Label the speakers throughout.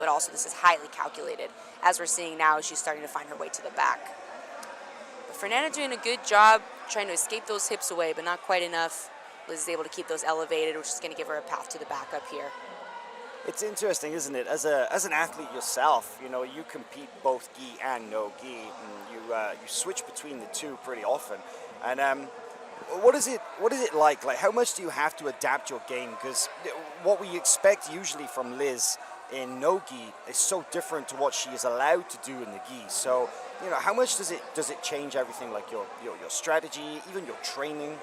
Speaker 1: but also this is highly calculated. As we're seeing now, she's starting to find her way to the back. But Fernanda doing a good job trying to escape those hips away, but not quite enough. Liz is able to keep those elevated, which is going to give her a path to the back up here.
Speaker 2: It's interesting, isn't it? As an athlete yourself, you know, you compete both gi and no gi, and you switch between the two pretty often. And what is it like? Like, how much do you have to adapt your game? Because what we expect usually from Liz in no gi is so different to what she is allowed to do in the gi. So, you know, how much does it change everything, like your strategy, even your training?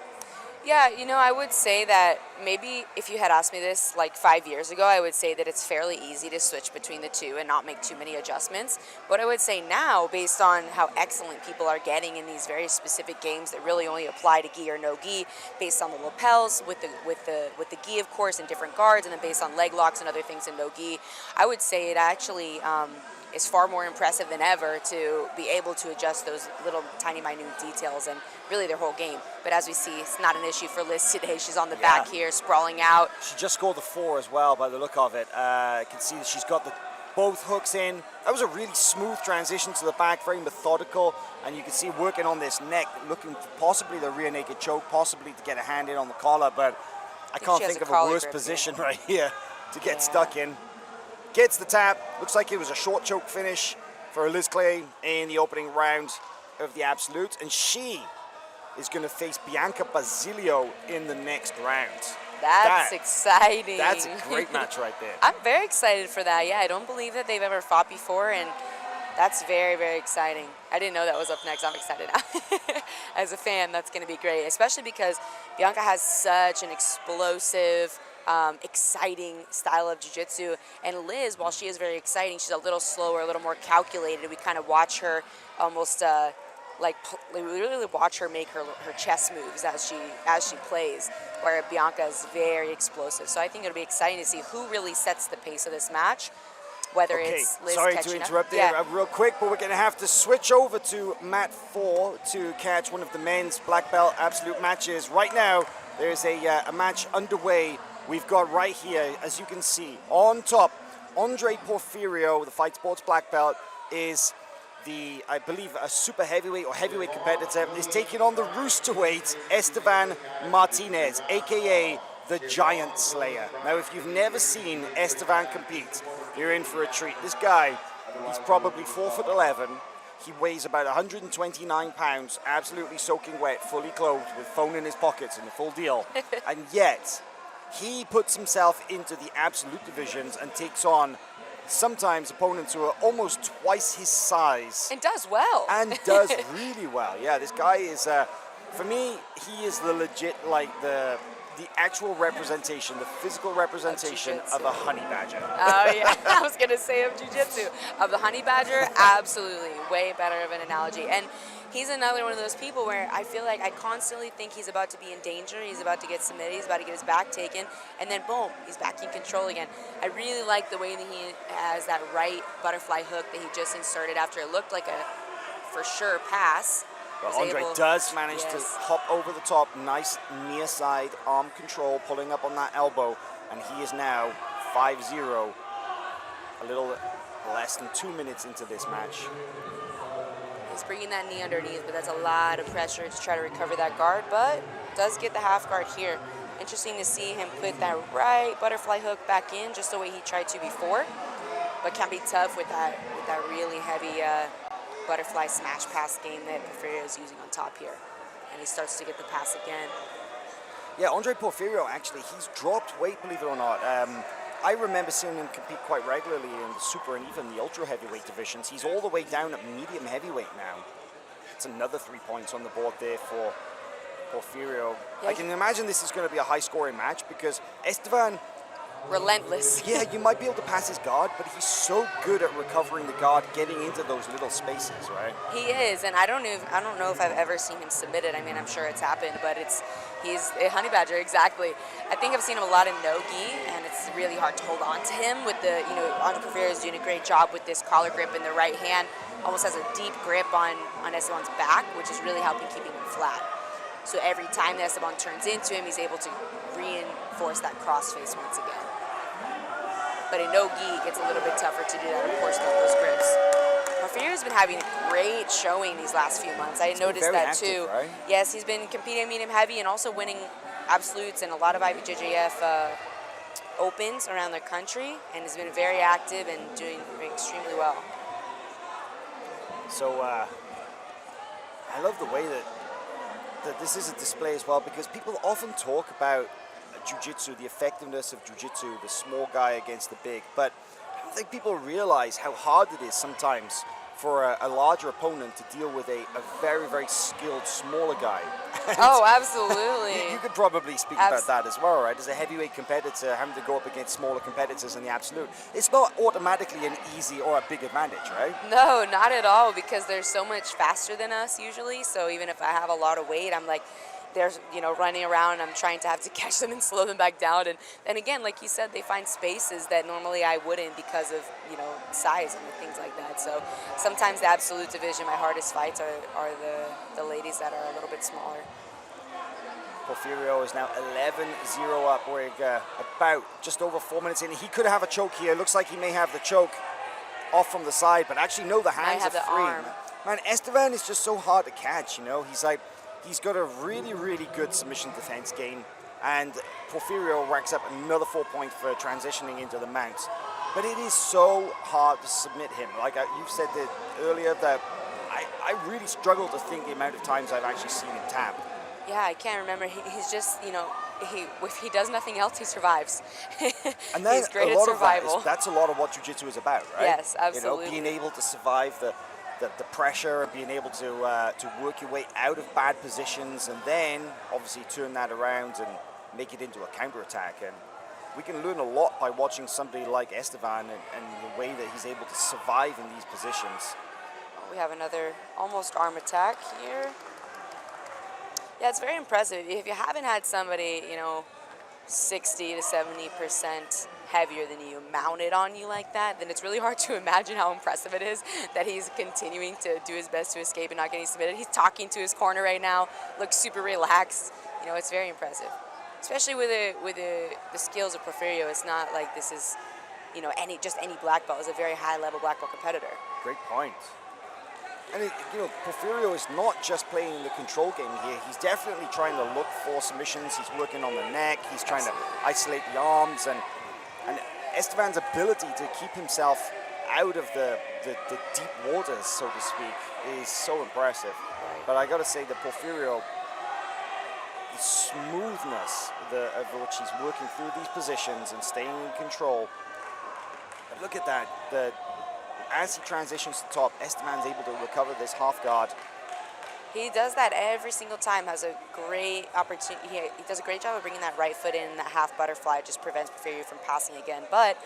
Speaker 1: Yeah, you know, I would say that maybe if you had asked me this like 5 years ago, I would say that it's fairly easy to switch between the two and not make too many adjustments. But I would say now, based on how excellent people are getting in these very specific games that really only apply to gi or no gi, based on the lapels with the gi, of course, and different guards, and then based on leg locks and other things in no gi, I would say it actually is far more impressive than ever to be able to adjust those little tiny minute details and really their whole game. But as we see, it's not an issue for Liz today. She's on the back here, sprawling out.
Speaker 2: She just scored the 4 as well by the look of it. You can see that she's got both hooks in. That was a really smooth transition to the back, very methodical, and you can see working on this neck, looking for possibly the rear naked choke, possibly to get a hand in on the collar, but I can't think of a worse position right here to get stuck in. Gets the tap. Looks like it was a short choke finish for Liz Clay in the opening round of the Absolute. And she is going to face Bianca Basilio in the next round.
Speaker 1: That's exciting.
Speaker 2: That's a great match right there.
Speaker 1: I'm very excited for that. Yeah, I don't believe that they've ever fought before, and that's very, very exciting. I didn't know that was up next. I'm excited now. As a fan, that's going to be great, especially because Bianca has such an explosive, exciting style of jiu-jitsu, and Liz, while she is very exciting, she's a little slower, a little more calculated. We kind of watch her almost we really watch her make her chess moves as she plays, where Bianca is very explosive. So I think it'll be exciting to see who really sets the pace of this match, whether it's Liz
Speaker 2: sorry
Speaker 1: catching
Speaker 2: to interrupt
Speaker 1: up.
Speaker 2: there real quick, but we're going to have to switch over to mat 4 to catch one of the men's black belt Absolute matches. Right now, there's a match underway. We've got right here, as you can see, on top, Andre Porfirio, the Fight Sports black belt, is I believe, a super heavyweight or heavyweight competitor, is taking on the roosterweight Esteban Martinez, aka the Giant Slayer. Now, if you've never seen Esteban compete, you're in for a treat. This guy, he's probably 4'11". He weighs about 129 pounds, absolutely soaking wet, fully clothed, with phone in his pockets and the full deal. And yet, he puts himself into the Absolute divisions and takes on sometimes opponents who are almost twice his size.
Speaker 1: And does well.
Speaker 2: And does really well. Yeah, this guy is, for me, he is the legit, like, the actual representation, the physical representation of a honey badger.
Speaker 1: Oh, yeah. I was going to say of jiu-jitsu. Of the honey badger, absolutely. Way better of an analogy. And he's another one of those people where I feel like I constantly think he's about to be in danger, he's about to get submitted, he's about to get his back taken, and then boom, he's back in control again. I really like the way that he has that right butterfly hook that he just inserted after it looked like a for sure pass.
Speaker 2: But Andre does manage to hop over the top, nice near side arm control, pulling up on that elbow, and he is now 5-0, a little less than 2 minutes into this match.
Speaker 1: He's bringing that knee underneath, but that's a lot of pressure to try to recover that guard, but does get the half guard here. Interesting to see him put that right butterfly hook back in, just the way he tried to before, but can be tough with that really heavy butterfly smash pass game that Porfirio is using on top here. And he starts to get the pass again.
Speaker 2: Yeah, Andre Porfirio, actually, he's dropped weight, believe it or not. I remember seeing him compete quite regularly in the super and even the ultra heavyweight divisions. He's all the way down at medium heavyweight now. It's another 3 points on the board there for Porfirio. Yeah, I can imagine this is going to be a high-scoring match because Esteban,
Speaker 1: relentless.
Speaker 2: Yeah, you might be able to pass his guard, but he's so good at recovering the guard, getting into those little spaces, right?
Speaker 1: He is, and I don't know if I've ever seen him submitted. I mean, I'm sure it's happened, but he's a honey badger, exactly. I think I've seen him a lot in no-gi, and it's really hard to hold on to him with the, Andre Porfirio is doing a great job with this collar grip in the right hand, almost has a deep grip on Esteban's back, which is really helping keeping him flat. So every time that Esteban turns into him, he's able to reinforce that crossface once again. but in no-gi, it gets a little bit tougher to do that, of course, with those grips. Porfirio's been having a great showing these last few months. I noticed
Speaker 2: very
Speaker 1: that
Speaker 2: active,
Speaker 1: too.
Speaker 2: right?
Speaker 1: Yes, he's been competing at medium heavy and also winning absolutes and a lot of IBJJF opens around the country, and has been very active and doing extremely well.
Speaker 2: So I love the way that this is a display as well, because people often talk about jiu-jitsu, the effectiveness of jiu-jitsu, the small guy against the big, but I don't think people realize how hard it is sometimes for a larger opponent to deal with a very, very skilled smaller guy.
Speaker 1: Oh, absolutely.
Speaker 2: You could probably speak about that as well, right? As a heavyweight competitor, having to go up against smaller competitors in the absolute, it's not automatically an easy or a big advantage, right?
Speaker 1: No, not at all, because they're so much faster than us usually. So even if I have a lot of weight, I'm like, they're running around, and I'm trying to have to catch them and slow them back down. And again, like you said, they find spaces that normally I wouldn't because of size and things like that. So sometimes the absolute division, my hardest fights are the ladies that are a little bit smaller.
Speaker 2: Porfirio is now 11-0 up. We're about just over 4 minutes in. He could have a choke here. Looks like he may have the choke off from the side, but actually no, the hands are free.
Speaker 1: Arm.
Speaker 2: Man, Estevan is just so hard to catch. He's got a really, really good submission defense game, and Porfirio racks up another 4 points for transitioning into the mounts. But it is so hard to submit him. Like you've said that earlier, that I really struggle to think the amount of times I've actually seen him tap.
Speaker 1: Yeah, I can't remember. He's just, if he does nothing else, he survives.
Speaker 2: And then
Speaker 1: he's great
Speaker 2: a lot
Speaker 1: at survival.
Speaker 2: of that's a lot of what jiu-jitsu is about, right?
Speaker 1: Yes, absolutely.
Speaker 2: Being able to survive the pressure, and being able to work your way out of bad positions, and then obviously turn that around and make it into a counterattack. And we can learn a lot by watching somebody like Estevan and the way that he's able to survive in these positions.
Speaker 1: We have another almost arm attack here. Yeah, it's very impressive. If you haven't had somebody, 60 to 70% heavier than you mounted on you like that, then it's really hard to imagine how impressive it is that he's continuing to do his best to escape and not getting submitted. He's talking to his corner right now, looks super relaxed. It's very impressive, especially with the skills of Porfirio. It's not like this is, any black belt. Is a very high level black belt competitor.
Speaker 2: Great point. And Porfirio is not just playing the control game here. He's definitely trying to look for submissions. He's working on the neck. He's trying to isolate the arms, and Estevan's ability to keep himself out of the deep waters, so to speak, is so impressive.
Speaker 1: Right.
Speaker 2: But I got to say that Porfirio, the smoothness of which he's working through these positions and staying in control. But look at that. As he transitions to top, Estevan's able to recover this half guard.
Speaker 1: He does that every single time, has a great opportunity. He does a great job of bringing that right foot in, that half butterfly. It just prevents Porfirio from passing again. But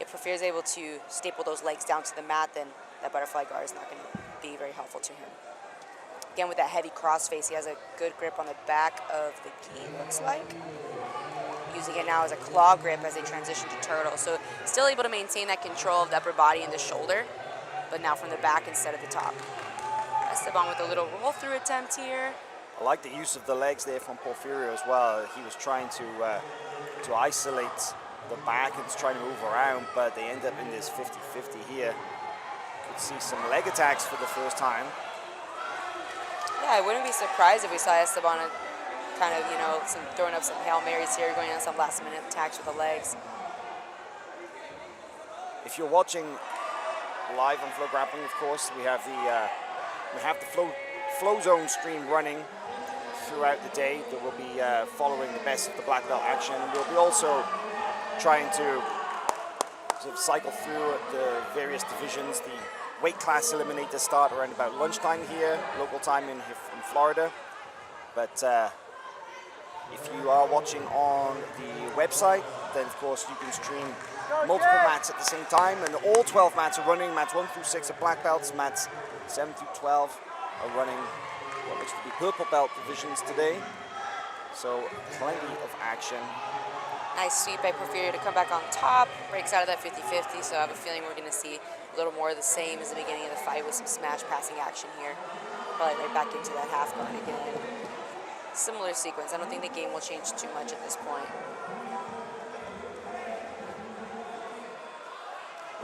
Speaker 1: if Porfirio is able to staple those legs down to the mat, then that butterfly guard is not going to be very helpful to him. Again, with that heavy crossface, he has a good grip on the back of the gi, looks like. Using it now as a claw grip as they transition to turtle. So still able to maintain that control of the upper body and the shoulder, but now from the back instead of the top. Esteban with a little roll through attempt here.
Speaker 2: I like the use of the legs there from Porfirio as well. He was trying to isolate the back and trying to move around, but they end up in this 50-50 here. Could see some leg attacks for the first time.
Speaker 1: Yeah, I wouldn't be surprised if we saw Esteban kind of, throwing up some Hail Marys here, going on some last-minute attacks with the legs.
Speaker 2: If you're watching live on Flow Grappling, of course, we have the Flow Zone stream running throughout the day that will be following the best of the black belt action. And we'll be also trying to sort of cycle through the various divisions. The weight class eliminators start around about lunchtime here, local time in Florida. But if you are watching on the website, then of course you can stream multiple mats at the same time, and all 12 mats are running. Mats 1 through 6 are black belts, mats 7 through 12 are running what looks to be purple belt divisions today. So plenty of action.
Speaker 1: Nice sweep by Porfirio to come back on top, breaks out of that 50-50, so I have a feeling we're going to see a little more of the same as the beginning of the fight with some smash passing action here. Probably right back into that half guard again. Similar sequence. I don't think the game will change too much at this point.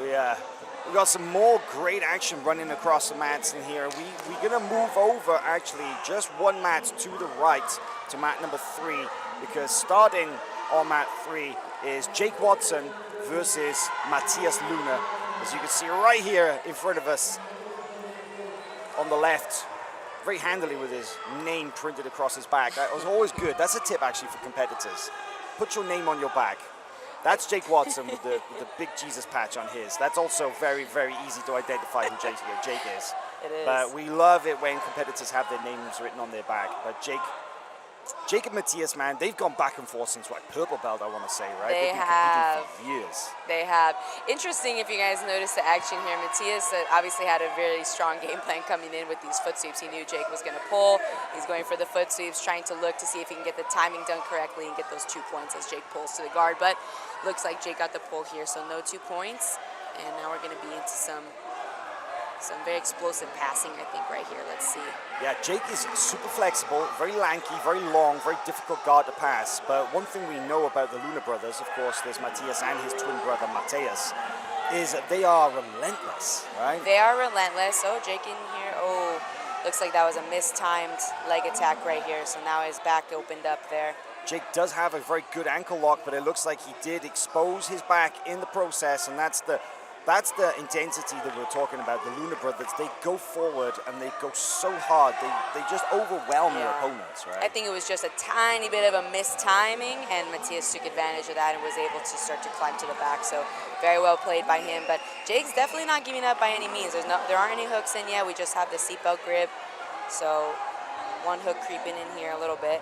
Speaker 2: We got some more great action running across the mats in here. We're gonna move over actually just one mat to the right to mat number 3, because starting on mat 3 is Jake Watson versus Matheus Luna. As you can see right here in front of us on the left, very handily with his name printed across his back. That was always good. That's a tip actually for competitors. Put your name on your back. That's Jake Watson with the big Jesus patch on his. That's also very, very easy to identify who Jake is.
Speaker 1: It is.
Speaker 2: But we love it when competitors have their names written on their back. But Jake and Matheus, man, they've gone back and forth since like purple belt, I want to say, right?
Speaker 1: They
Speaker 2: They've been
Speaker 1: have.
Speaker 2: competing for years.
Speaker 1: They have. Interesting if you guys noticed the action here. Matheus obviously had a very strong game plan coming in with these foot sweeps. He knew Jake was going to pull. He's going for the foot sweeps, trying to look to see if he can get the timing done correctly and get those 2 points as Jake pulls to the guard. But looks like Jake got the pull here, so no 2 points. And now we're going to be into some very explosive passing, I think, right here. Let's see.
Speaker 2: Yeah, Jake is super flexible, very lanky, very long, very difficult guard to pass. But one thing we know about the Luna brothers, of course, there's Matheus and his twin brother Matheus, is that they are relentless, right?
Speaker 1: They are relentless. Oh, Jake in here. Oh, looks like that was a mistimed leg attack right here. So now his back opened up there.
Speaker 2: Jake does have a very good ankle lock, but it looks like he did expose his back in the process, and that's the intensity that we're talking about. The Luna brothers, they go forward and they go so hard. They just overwhelm their opponents, right?
Speaker 1: I think it was just a tiny bit of a mistiming, and Matheus took advantage of that and was able to start to climb to the back. So very well played by him. But Jake's definitely not giving up by any means. There aren't any hooks in yet. We just have the seatbelt grip. So one hook creeping in here a little bit.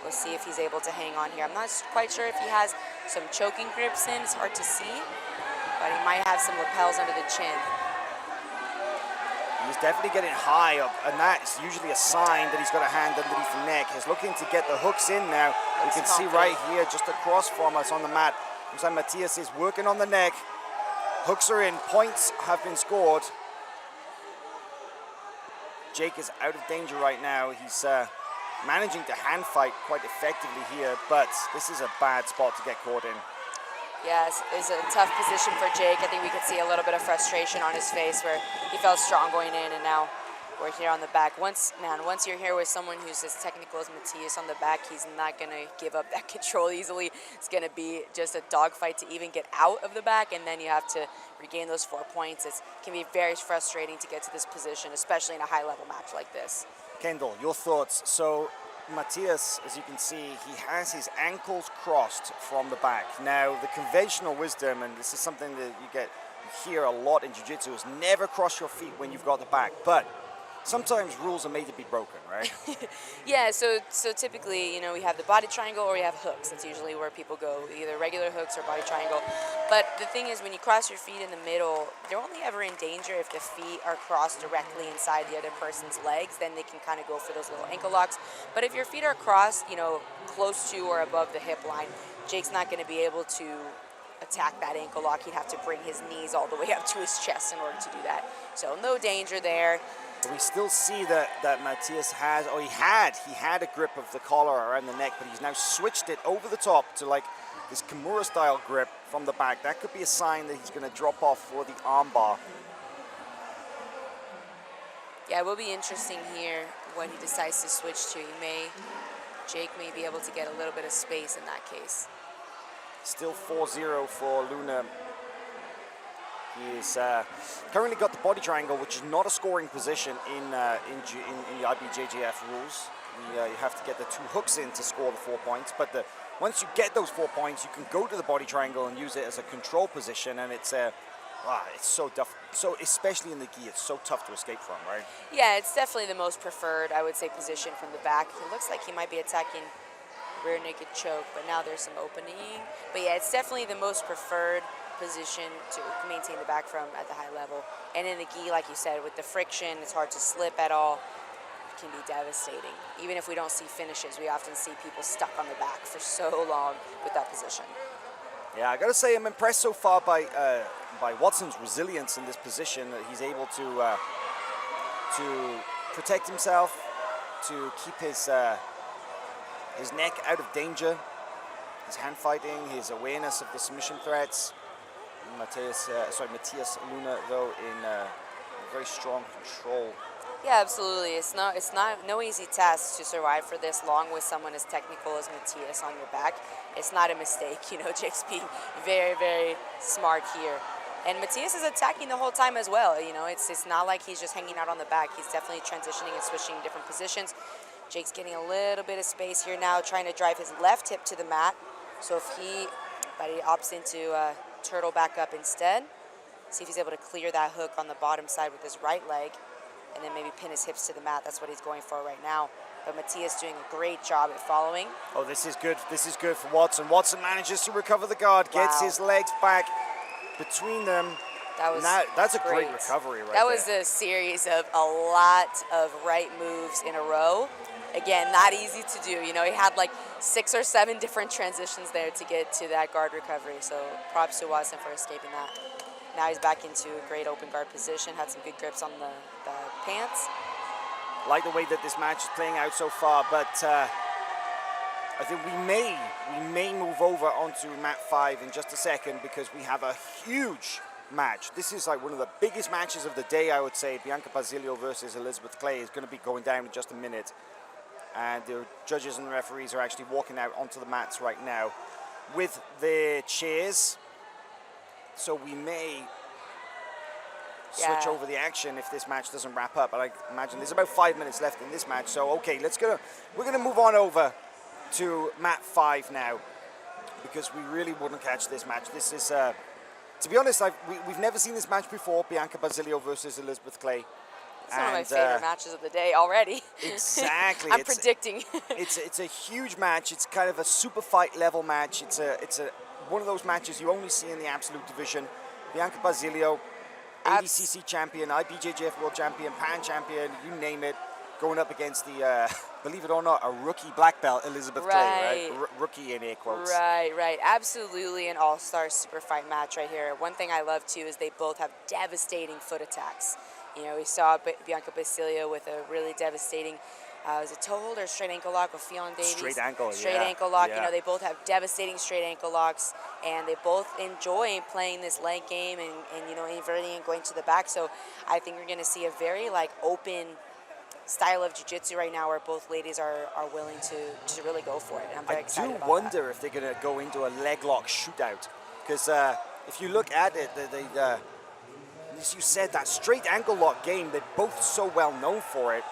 Speaker 1: We'll see if he's able to hang on here. I'm not quite sure if he has some choking grips in. It's hard to see, but he might have some lapels under the chin.
Speaker 2: He's definitely getting high up, and that's usually a sign that he's got a hand underneath the neck. He's looking to get the hooks in now. We can see right here, just across from us on the mat, Matheus is working on the neck. Hooks are in, points have been scored. Jake is out of danger right now. He's managing to hand fight quite effectively here, but this is a bad spot to get caught in.
Speaker 1: Yes, it's a tough position for Jake. I think we could see a little bit of frustration on his face where he felt strong going in, and now we're here on the back. Once you're here with someone who's as technical as Matheus on the back, he's not going to give up that control easily. It's going to be just a dogfight to even get out of the back, and then you have to regain those 4 points. It can be very frustrating to get to this position, especially in a high-level match like this.
Speaker 2: Kendall, your thoughts? So Matheus, as you can see, he has his ankles crossed from the back. Now, the conventional wisdom, and this is something that you hear a lot in jiu-jitsu, is never cross your feet when you've got the back. But sometimes rules are made to be broken, right?
Speaker 1: Yeah, so typically, we have the body triangle or we have hooks. That's usually where people go, either regular hooks or body triangle. But the thing is, when you cross your feet in the middle, they're only ever in danger if the feet are crossed directly inside the other person's legs. Then they can kind of go for those little ankle locks. But if your feet are crossed, close to or above the hip line, Jake's not going to be able to attack that ankle lock. He'd have to bring his knees all the way up to his chest in order to do that. So no danger there.
Speaker 2: But we still see that Matheus has, or he had a grip of the collar around the neck, but he's now switched it over the top to like this Kimura style grip from the back. That could be a sign that he's going to drop off for the armbar.
Speaker 1: Yeah, it will be interesting here what he decides to switch to. Jake may be able to get a little bit of space in that case.
Speaker 2: Still 4-0 for Luna. He's currently got the body triangle, which is not a scoring position in the IBJJF rules. You have to get the 2 hooks in to score the 4 points. But once you get those 4 points, you can go to the body triangle and use it as a control position, and it's so tough. So especially in the gi, it's so tough to escape from, right?
Speaker 1: Yeah, it's definitely the most preferred, I would say, position from the back. It looks like he might be attacking rear naked choke, but now there's some opening. But yeah, it's definitely the most preferred position to maintain the back from at the high level. And in the gi, like you said, with the friction, it's hard to slip at all. It can be devastating. Even if we don't see finishes, we often see people stuck on the back for so long with that position.
Speaker 2: Yeah, I gotta say I'm impressed so far by Watson's resilience in this position, that he's able to protect himself, to keep his neck out of danger, his hand fighting, his awareness of the submission threats. Matthias Luna, though, in very strong control.
Speaker 1: Yeah, absolutely. It's not no easy task to survive for this long with someone as technical as Matthias on your back. It's not a mistake, Jake's being very, very smart here. And Matthias is attacking the whole time as well. It's not like he's just hanging out on the back. He's definitely transitioning and switching different positions. Jake's getting a little bit of space here now, trying to drive his left hip to the mat. So but he opts into turtle back up instead. See if he's able to clear that hook on the bottom side with his right leg, and then maybe pin his hips to the mat. That's what he's going for right now. But Matthias doing a great job at following.
Speaker 2: Oh, this is good. This is good for Watson. Watson manages to recover the guard, gets his legs back between them. That's a great recovery right there.
Speaker 1: That was a series of a lot of right moves in a row. Again, not easy to do. He had like 6 or 7 different transitions there to get to that guard recovery. So props to Watson for escaping that. Now he's back into a great open guard position. Had some good grips on the pants.
Speaker 2: Like the way that this match is playing out so far, but I think we may move over onto mat 5 in just a second, because we have a huge match. This is like one of the biggest matches of the day, I would say. Bianca Basilio versus Elizabeth Clay is going to be going down in just a minute. And the judges and the referees are actually walking out onto the mats right now with their chairs. So we may switch over the action if this match doesn't wrap up. But I imagine there's about 5 minutes left in this match. So okay, we're gonna move on over to mat 5 now, because we really wouldn't catch this match. This is, to be honest, we've never seen this match before. Bianca Basilio versus Elizabeth Clay.
Speaker 1: It's one of my favorite matches of the day already.
Speaker 2: Exactly.
Speaker 1: I'm predicting.
Speaker 2: it's a huge match. It's kind of a super fight level match. It's one of those matches you only see in the Absolute division. Bianca Basilio, ADCC champion, IBJJF world champion, Pan champion, you name it, going up against the, believe it or not, a rookie black belt, Elizabeth Clay, right? Rookie in air quotes.
Speaker 1: Right. Absolutely an all-star super fight match right here. One thing I love, too, is they both have devastating foot attacks. We saw Bianca Basilio with a really devastating, was it toe hold or straight ankle lock with Fionn Davies?
Speaker 2: Straight ankle
Speaker 1: lock.
Speaker 2: Yeah.
Speaker 1: They both have devastating straight ankle locks, and they both enjoy playing this leg game and inverting and going to the back. So I think we're going to see a very open style of jiu-jitsu right now, where both ladies are willing to really go for it. And I'm very excited about that.
Speaker 2: I do wonder if they're going to go into a leg lock shootout, because if you look at it, as you said, that straight ankle lock game, they're both so well known for it.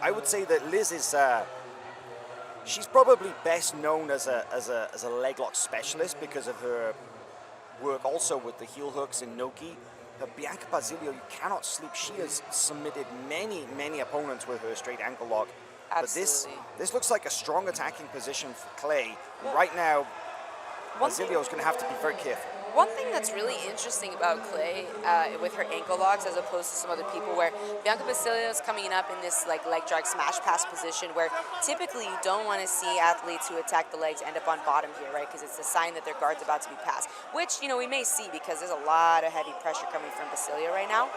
Speaker 2: I would say that Liz is, she's probably best known as a leg lock specialist because of her work also with the heel hooks and no-gi. But Bianca Basilio, you cannot sleep. She has submitted many opponents with her straight ankle lock.
Speaker 1: Absolutely.
Speaker 2: But this looks like a strong attacking position for Clay. Right now, Basilio is going to have to be very careful.
Speaker 1: One thing that's really interesting about Clay with her ankle locks, as opposed to some other people, where Bianca Basilio is coming up in this leg drag smash pass position, where typically you don't want to see athletes who attack the legs end up on bottom here, right? Because it's a sign that their guard's about to be passed, which we may see because there's a lot of heavy pressure coming from Basilio right now.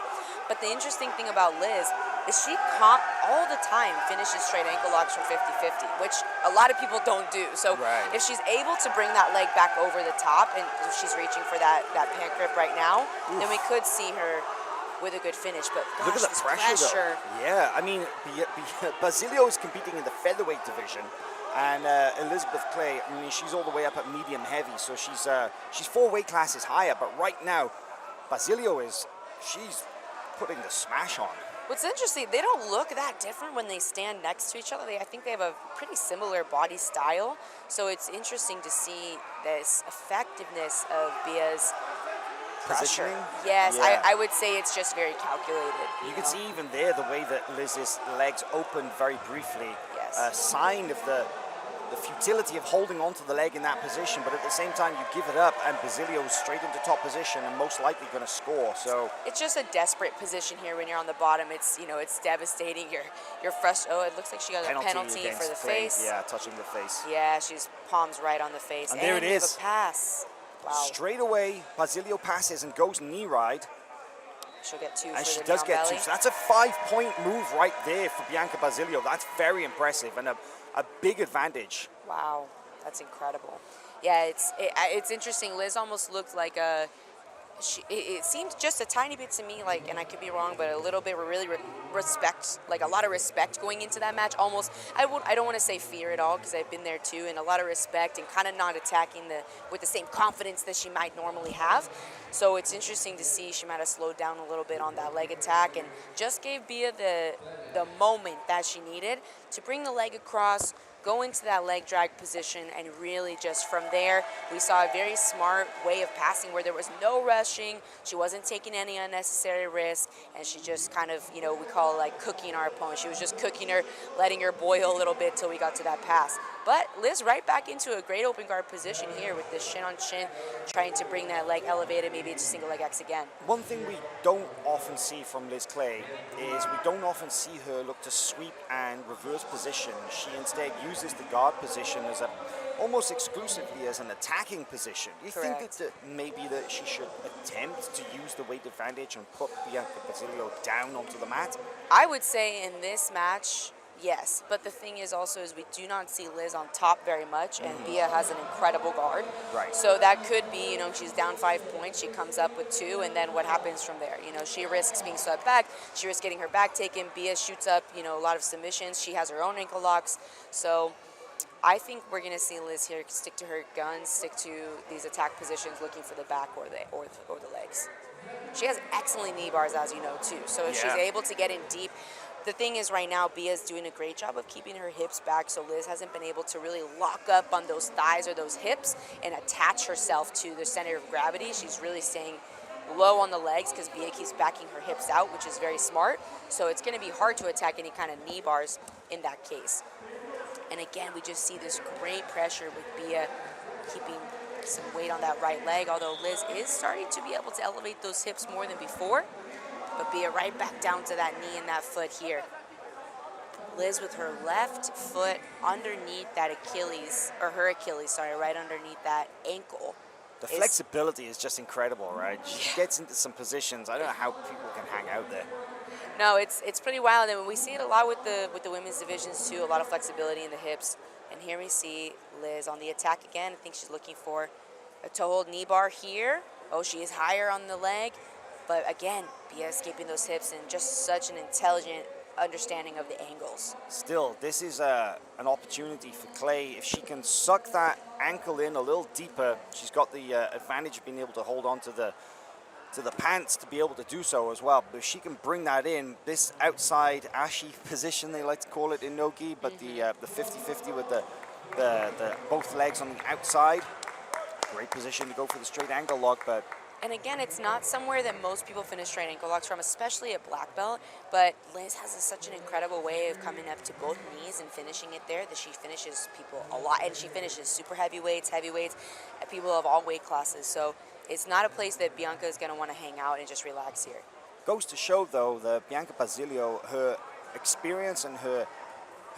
Speaker 1: But the interesting thing about Liz is she all the time finishes straight ankle locks from 50-50, which a lot of people don't do. So if she's able to bring that leg back over the top, and she's reaching for that pan grip right now, then we could see her with a good finish. But gosh,
Speaker 2: look at the pressure. Though. Yeah, I mean, Basilio is competing in the featherweight division, and Elizabeth Clay, I mean, she's all the way up at medium heavy, so she's 4 weight classes higher. But right now, Basilio she's putting the smash on.
Speaker 1: What's interesting, they don't look that different when they stand next to each other. I think they have a pretty similar body style. So it's interesting to see this effectiveness of Bia's pressure.
Speaker 2: Yes,
Speaker 1: yeah. I would say it's just very calculated.
Speaker 2: You can see even there the way that Liz's legs opened very briefly.
Speaker 1: Yes.
Speaker 2: A sign of the futility of holding onto the leg in that position, but at the same time you give it up and Basilio's straight into top position and most likely going to score. So
Speaker 1: it's just a desperate position here when you're on the bottom. It's it's devastating. You're frustrated. Oh, it looks like she got a penalty for the face.
Speaker 2: Yeah, touching the face.
Speaker 1: Yeah, she's palms right on the face.
Speaker 2: And there it is.
Speaker 1: A pass. Wow.
Speaker 2: Straight away, Basilio passes and goes knee ride.
Speaker 1: She'll get 2
Speaker 2: and
Speaker 1: for
Speaker 2: she
Speaker 1: the
Speaker 2: does get
Speaker 1: belly.
Speaker 2: 2. So that's a 5-point move right there for Bianca Basilio. That's very impressive and a big advantage.
Speaker 1: Wow, that's incredible. Yeah, it's interesting. Liz almost looked like a it seemed just a tiny bit to me like, and I could be wrong, but a little bit really respect, like a lot of respect going into that match. Almost, I don't want to say fear at all because I've been there too, and a lot of respect and kind of not attacking with the same confidence that she might normally have. So it's interesting to see she might have slowed down a little bit on that leg attack and just gave Bia the moment that she needed to bring the leg across, go into that leg drag position, and really just from there, we saw a very smart way of passing where there was no rushing, she wasn't taking any unnecessary risk, and she just kind of, we call it like cooking our opponent. She was just cooking her, letting her boil a little bit till we got to that pass. But Liz right back into a great open guard position here with this shin on shin, trying to bring that leg elevated, maybe it's single leg X again.
Speaker 2: One thing we don't often see from Liz Clay is we don't often see her look to sweep and reverse position. She instead uses the guard position as almost exclusively as an attacking position. Do you think that maybe that she should attempt to use the weight advantage and put Bianca Basilio down onto the mat?
Speaker 1: I would say in this match, yes, but the thing is also is we do not see Liz on top very much, and Bia has an incredible guard.
Speaker 2: Right.
Speaker 1: So that could be, she's down 5 points, she comes up with 2, and then what happens from there? She risks being swept back, she risks getting her back taken. Bia shoots up, a lot of submissions. She has her own ankle locks. So I think we're going to see Liz here stick to her guns, stick to these attack positions, looking for the back or the legs. She has excellent knee bars, as you know, too. So if she's able to get in deep. The thing is right now, Bia's doing a great job of keeping her hips back, so Liz hasn't been able to really lock up on those thighs or those hips and attach herself to the center of gravity. She's really staying low on the legs because Bia keeps backing her hips out, which is very smart. So it's going to be hard to attack any kind of knee bars in that case. And again, we just see this great pressure with Bia keeping some weight on that right leg, although Liz is starting to be able to elevate those hips more than before. But Bia right back down to that knee and that foot here. Liz with her left foot underneath that Achilles, or her Achilles, sorry, right underneath that ankle.
Speaker 2: The flexibility is just incredible, right? She gets into some positions. I don't know how people can hang out there.
Speaker 1: No, it's pretty wild, and we see it a lot with the women's divisions too. A lot of flexibility in the hips, and here we see Liz on the attack again. I think she's looking for a toe hold knee bar here. Oh, she is higher on the leg, but again, Bia escaping those hips and just such an intelligent understanding of the angles.
Speaker 2: Still, this is an opportunity for Clay. If she can suck that ankle in a little deeper, she's got the advantage of being able to hold on to the pants to be able to do so as well. But if she can bring that in, this outside ashi position, they like to call it in no-gi, but the 50-50 with the both legs on the outside, great position to go for the straight ankle lock. But
Speaker 1: and again, it's not somewhere that most people finish straight ankle locks from, especially at black belt, but Liz has such an incredible way of coming up to both knees and finishing it there that she finishes people a lot, and she finishes super heavyweights, and people of all weight classes. So it's not a place that Bianca is going to want to hang out and just relax here.
Speaker 2: Goes to show, though, that Bianca Basilio, her experience and her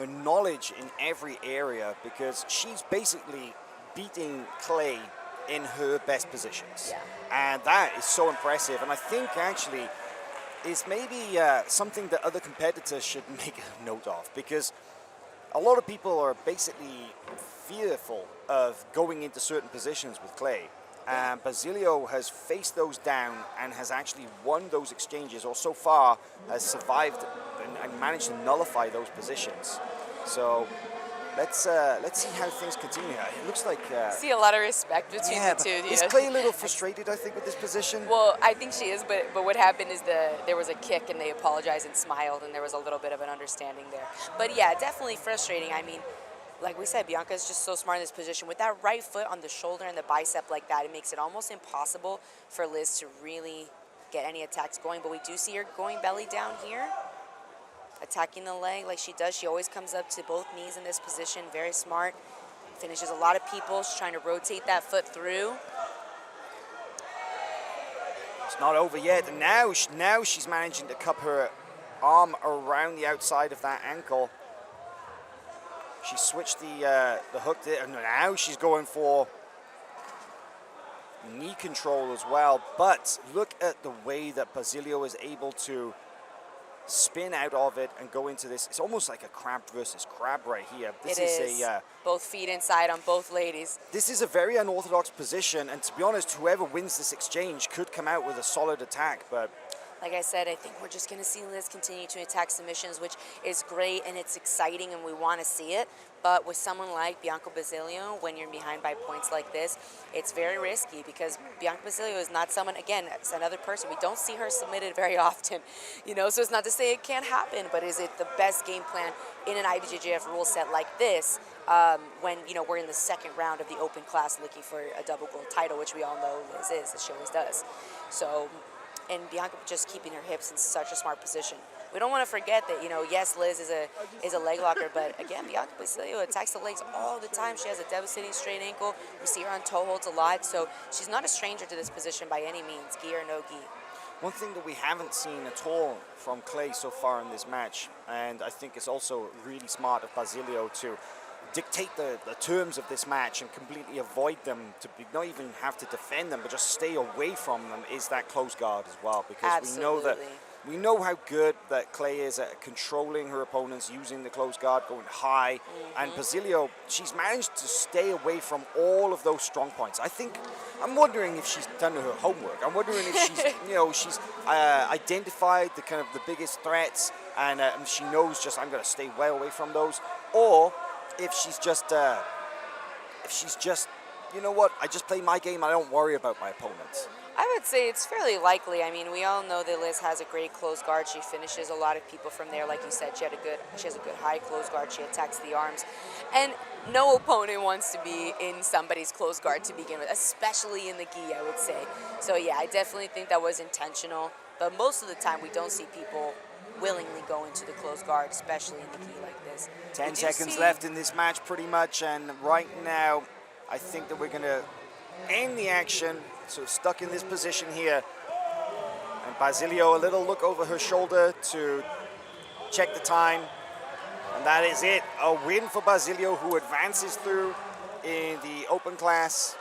Speaker 2: knowledge in every area, because she's basically beating Clay in her best positions.
Speaker 1: Yeah.
Speaker 2: And that is so impressive. And I think actually is maybe something that other competitors should make a note of, because a lot of people are basically fearful of going into certain positions with Clay. And Basilio has faced those down and has actually won those exchanges, or so far has survived and managed to nullify those positions. So let's see how things continue. It looks like
Speaker 1: see a lot of respect between the two.
Speaker 2: Is Clay a little frustrated, I think, with this position?
Speaker 1: Well, I think she is, but what happened is there was a kick and they apologized and smiled, and there was a little bit of an understanding there. But yeah, definitely frustrating. I mean, like we said, Bianca is just so smart in this position. With that right foot on the shoulder and the bicep like that, it makes it almost impossible for Liz to really get any attacks going. But we do see her going belly down here, attacking the leg like she does. She always comes up to both knees in this position. Very smart. Finishes a lot of people. She's trying to rotate that foot through.
Speaker 2: It's not over yet. And now she's managing to cup her arm around the outside of that ankle. She switched the hook there, and now she's going for knee control as well. But look at the way that Basilio is able to spin out of it and go into this. It's almost like a crab versus crab right here. This
Speaker 1: It is. Both feet inside on both ladies.
Speaker 2: This is a very unorthodox position, and to be honest, whoever wins this exchange could come out with a solid attack, but
Speaker 1: Like I said, I think we're just going to see Liz continue to attack submissions, which is great and it's exciting and we want to see it. But with someone like Bianca Basilio, when you're behind by points like this, it's very risky because Bianca Basilio is not someone, again, it's another person. We don't see her submitted very often, you know, so it's not to say it can't happen, but is it the best game plan in an IBJJF rule set like this when, you know, we're in the second round of the open class looking for a double gold title, which we all know Liz is, as she always does. So, and Bianca just keeping her hips in such a smart position. We don't want to forget that, you know, yes, Liz is a leg locker, but again, Bianca Basilio attacks the legs all the time. She has a devastating straight ankle. We see her on toe holds a lot, so she's not a stranger to this position by any means, gi or no gi.
Speaker 2: one thing that we haven't seen at all from Clay so far in this match, and I think it's also really smart of Basilio to dictate the terms of this match and completely avoid them, to not even have to defend them, but just stay away from them, is that close guard as well. Because
Speaker 1: Absolutely.
Speaker 2: we know how good that Clay is at controlling her opponents, using the close guard, going high. And Basilio, she's managed to stay away from all of those strong points. I'm wondering if she's done her homework. I'm wondering if she's, you know, she's identified the kind of the biggest threats, and she knows just I'm going to stay well away from those, or if she's just, you know what, I just play my game, I don't worry about my opponents.
Speaker 1: I would say it's fairly likely. I mean, we all know that Liz has a great close guard. She finishes a lot of people from there. Like you said, she has a good high close guard. She attacks the arms. And no opponent wants to be in somebody's close guard to begin with, especially in the gi, I would say. So yeah, I definitely think that was intentional. But most of the time, we don't see people willingly go into the close guard, especially in the gi like this.
Speaker 2: 10 seconds left in this match pretty much, and right now I think that we're going to end the action. So stuck in this position here, and Basilio, a little look over her shoulder to check the time, and that is it. A win for Basilio, who advances through in the open class.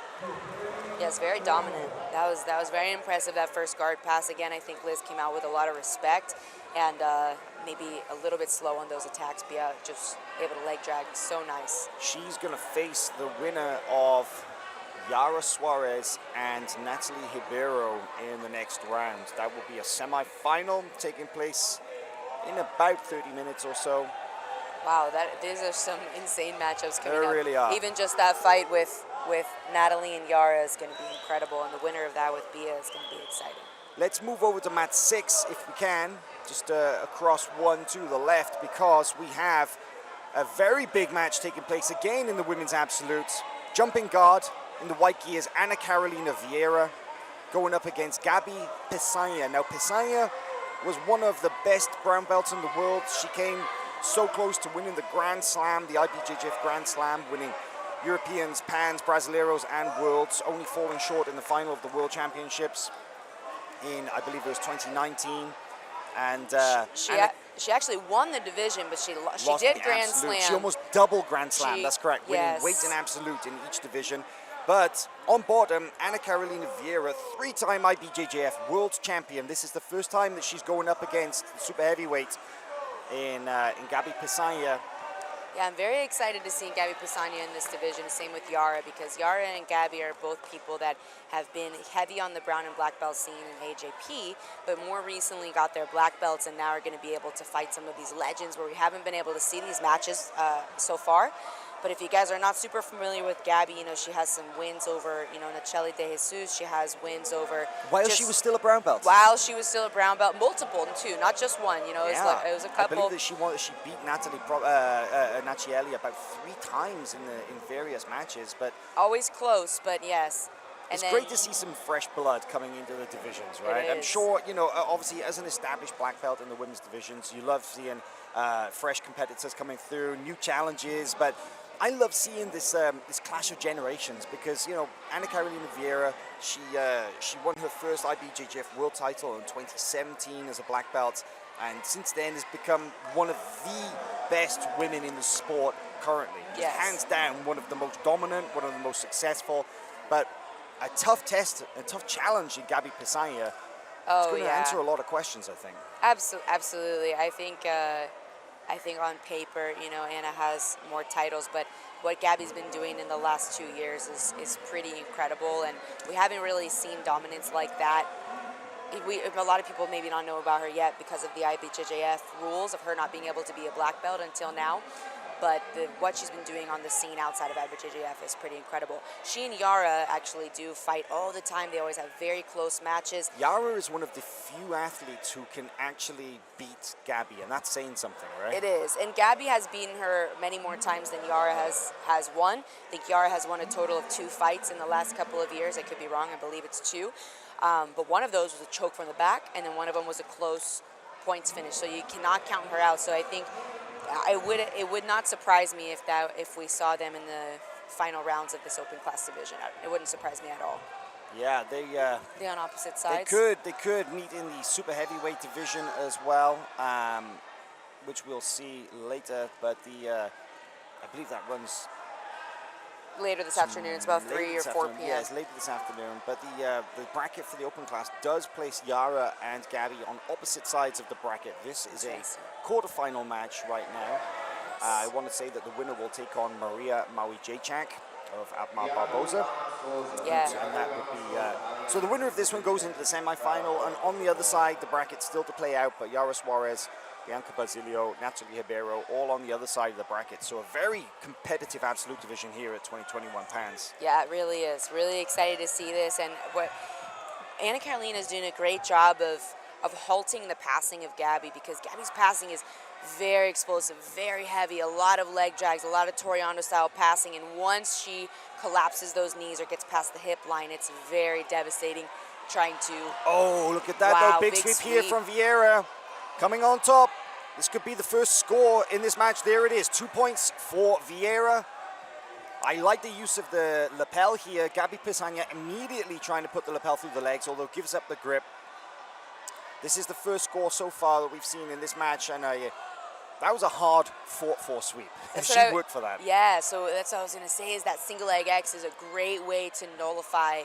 Speaker 1: Yes, very dominant. That was very impressive, that first guard pass. Again, I think Liz came out with a lot of respect and maybe a little bit slow on those attacks, but yeah, just able to leg drag. So nice.
Speaker 2: She's going to face the winner of Yara Suarez and Natalie Ribeiro in the next round. That will be a semi-final taking place in about 30 minutes or so.
Speaker 1: Wow, these are some insane matchups coming up.
Speaker 2: They really are.
Speaker 1: Even just that fight with Natalie and Yara is going to be incredible, and the winner of that with Bia is going to be exciting.
Speaker 2: Let's move over to mat 6 if we can, just across one to the left, because we have a very big match taking place again in the women's absolutes. Jumping guard in the white gi is Ana Carolina Vieira going up against Gabi Pesaña. Now, Pesaña was one of the best brown belts in the world. She came so close to winning the Grand Slam, the IBJJF Grand Slam, winning Europeans, Pans, Brasileiros, and Worlds, only falling short in the final of the World Championships in, I believe it was 2019. And
Speaker 1: she actually won the division, but she did Grand Slam.
Speaker 2: She almost doubled Grand Slam, that's correct, winning weight and absolute in each division. But on bottom, Ana Carolina Vieira, 3-time IBJJF World Champion. This is the first time that she's going up against the super heavyweight in Gabi Pesaña.
Speaker 1: Yeah, I'm very excited to see Gabi Pesaña in this division, same with Yara, because Yara and Gabi are both people that have been heavy on the brown and black belt scene in AJP, but more recently got their black belts and now are going to be able to fight some of these legends where we haven't been able to see these matches so far. But if you guys are not super familiar with Gabi, you know, she has some wins over, you know, Nacheli De Jesus. She has wins over...
Speaker 2: While she was still a brown belt.
Speaker 1: While she was still a brown belt. Multiple, too, not just one. You know, it was a couple...
Speaker 2: I believe that she beat Nacheli about 3 times in various matches, but...
Speaker 1: Always close, but yes.
Speaker 2: It's great to see some fresh blood coming into the divisions, right? I'm sure, you know, obviously as an established black belt in the women's divisions, you love seeing fresh competitors coming through, new challenges, but I love seeing this this clash of generations because, you know, Ana Carolina Vieira, she won her first IBJJF world title in 2017 as a black belt, and since then has become one of the best women in the sport currently. Just hands down, one of the most dominant, one of the most successful, but a tough test, a tough challenge in Gabi Pesaña.
Speaker 1: Oh,
Speaker 2: It's going to
Speaker 1: yeah.
Speaker 2: answer a lot of questions, I think.
Speaker 1: Absolutely. I think on paper, you know, Anna has more titles, but what Gabby's been doing in the last 2 years is pretty incredible, and we haven't really seen dominance like that. A lot of people maybe not know about her yet because of the IBJJF rules of her not being able to be a black belt until now. But what she's been doing on the scene outside of IBJJF is pretty incredible. She and Yara actually do fight all the time. They always have very close matches.
Speaker 2: Yara is one of the few athletes who can actually beat Gabby, and that's saying something, right?
Speaker 1: It is. And Gabby has beaten her many more times than Yara has won. I think Yara has won a total of 2 fights in the last couple of years. I could be wrong. I believe it's 2. But one of those was a choke from the back, and then one of them was a close points finish. So you cannot count her out. So I think it would not surprise me if we saw them in the final rounds of this open class division. It wouldn't surprise me at all.
Speaker 2: Yeah,
Speaker 1: They're on opposite sides.
Speaker 2: they could meet in the super heavyweight division as well, which we'll see later. But I believe that runs
Speaker 1: Later this afternoon. It's about 3 or 4 p.m.
Speaker 2: Yeah, it's later this afternoon. But the bracket for the open class does place Yara and Gabby on opposite sides of the bracket. This is a quarterfinal match right now. I want to say that the winner will take on Maria Maui-Jacek of Abmar Barboza.
Speaker 1: Yeah.
Speaker 2: And that would be... so the winner of this one goes into the semi-final. And on the other side, the bracket's still to play out. But Yara Suarez, Bianca Basilio, Natalie Ribeiro, all on the other side of the bracket. So a very competitive absolute division here at 2021 pounds.
Speaker 1: Yeah, it really is. Really excited to see this. And what Anna Carolina is doing a great job of halting the passing of Gabby, because Gabby's passing is very explosive, very heavy, a lot of leg drags, a lot of Toriano-style passing. And once she collapses those knees or gets past the hip line, it's very devastating trying to...
Speaker 2: Oh, look at that,
Speaker 1: Wow,
Speaker 2: though. Big sweep here from Vieira. Coming on top. This could be the first score in this match. There it is. 2 points for Vieira. I like the use of the lapel here. Gabby Pisagna immediately trying to put the lapel through the legs, although gives up the grip. This is the first score so far that we've seen in this match, and that was a hard fought-for sweep. And she worked for that.
Speaker 1: Yeah, so that's what I was going to say, is that single leg X is a great way to nullify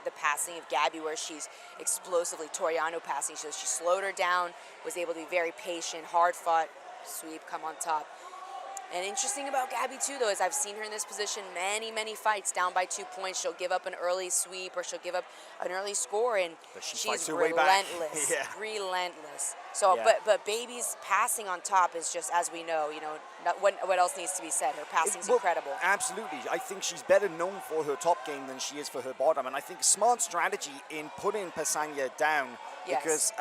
Speaker 1: the passing of Gabby, where she's explosively Toriano passing. So she slowed her down, was able to be very patient, hard-fought sweep, come on top. And interesting about Gabby, too, though, is I've seen her in this position many fights, down by 2 points. She'll give up an early sweep or she'll give up an early score, and she's relentless, relentless. So,
Speaker 2: Yeah.
Speaker 1: but Baby's passing on top is just, as we know, you know, what else needs to be said? Her passing's incredible.
Speaker 2: Absolutely. I think she's better known for her top game than she is for her bottom. And I think smart strategy in putting Pisagna down,
Speaker 1: Yes.
Speaker 2: because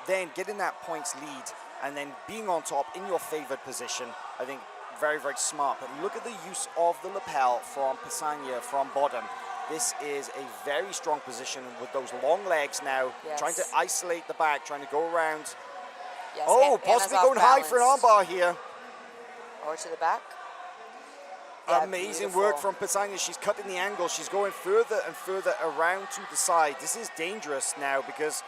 Speaker 2: then getting that points lead and then being on top in your favored position, I think very smart. But look at the use of the lapel from Pisagna from bottom. This is a very strong position with those long legs now,
Speaker 1: Yes.
Speaker 2: trying to isolate the back, trying to go around.
Speaker 1: Yes,
Speaker 2: Oh,
Speaker 1: Anna's
Speaker 2: possibly
Speaker 1: off
Speaker 2: going high for an
Speaker 1: balance.
Speaker 2: armbar here.
Speaker 1: Or to the back. Yeah,
Speaker 2: Amazing
Speaker 1: beautiful.
Speaker 2: work from Pisagna. She's cutting the angle. She's going further and further around to the side. This is dangerous now because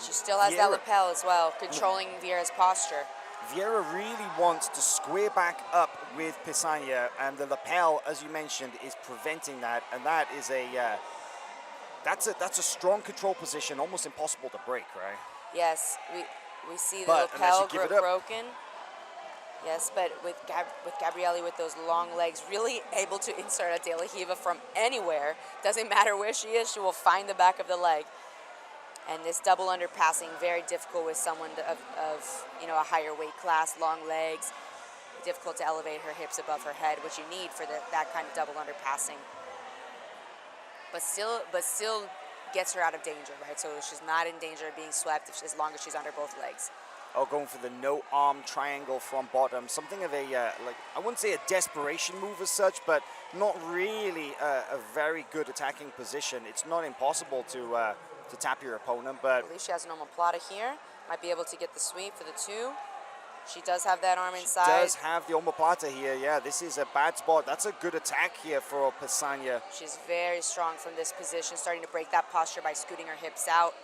Speaker 1: She still has that lapel as well, controlling Vieira's posture.
Speaker 2: Vieira really wants to square back up with Pisagna, and the lapel, as you mentioned, is preventing that. And that is that's a strong control position, almost impossible to break, right?
Speaker 1: Yes, we see the
Speaker 2: But unless
Speaker 1: lapel
Speaker 2: you give it up.
Speaker 1: broken. Yes, but with Gabrielle with those long legs, really able to insert a De La Riva from anywhere. Doesn't matter where she is, she will find the back of the leg. And this double underpassing, very difficult with someone of you know, a higher weight class, long legs. Difficult to elevate her hips above her head, which you need for that kind of double underpassing. But still gets her out of danger, right? So she's not in danger of being swept as long as she's under both legs.
Speaker 2: Oh, going for the no arm triangle from bottom. Something of a, like, I wouldn't say a desperation move as such, but not really a very good attacking position. It's not impossible to tap your opponent, but...
Speaker 1: I believe she has an omoplata here. Might be able to get the sweep for the 2. She does have that arm inside.
Speaker 2: She does have the omoplata here, yeah. This is a bad spot. That's a good attack here for Pisagna.
Speaker 1: She's very strong from this position, starting to break that posture by scooting her hips out.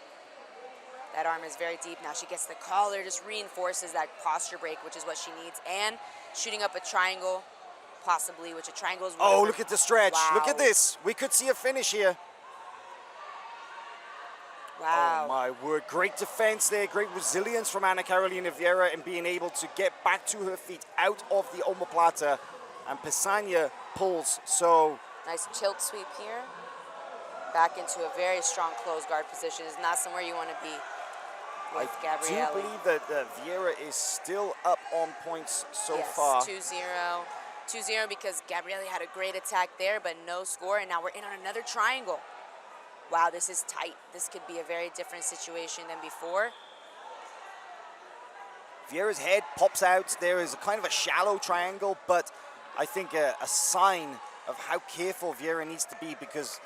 Speaker 1: That arm is very deep. Now she gets the collar, just reinforces that posture break, which is what she needs. And shooting up a triangle, possibly, which a triangle is...
Speaker 2: Oh, look at the stretch.
Speaker 1: Wow.
Speaker 2: Look at this. We could see a finish here.
Speaker 1: Wow, Wow.
Speaker 2: Oh my word, great defense there, great resilience from Ana Carolina Vieira in being able to get back to her feet out of the omoplata, and Pesanya pulls. So
Speaker 1: Nice tilt sweep here. Back into a very strong closed guard position. Is not somewhere you want to be with
Speaker 2: I
Speaker 1: Gabrielli.
Speaker 2: do believe that Vieira is still up on points so
Speaker 1: Yes,
Speaker 2: far.
Speaker 1: 2-0. 2-0 because Gabrielli had a great attack there, but no score, and now we're in on another triangle. Wow, this is tight. This could be a very different situation than before.
Speaker 2: Vieira's head pops out. There is a kind of a shallow triangle, but I think a sign of how careful Vieira needs to be, because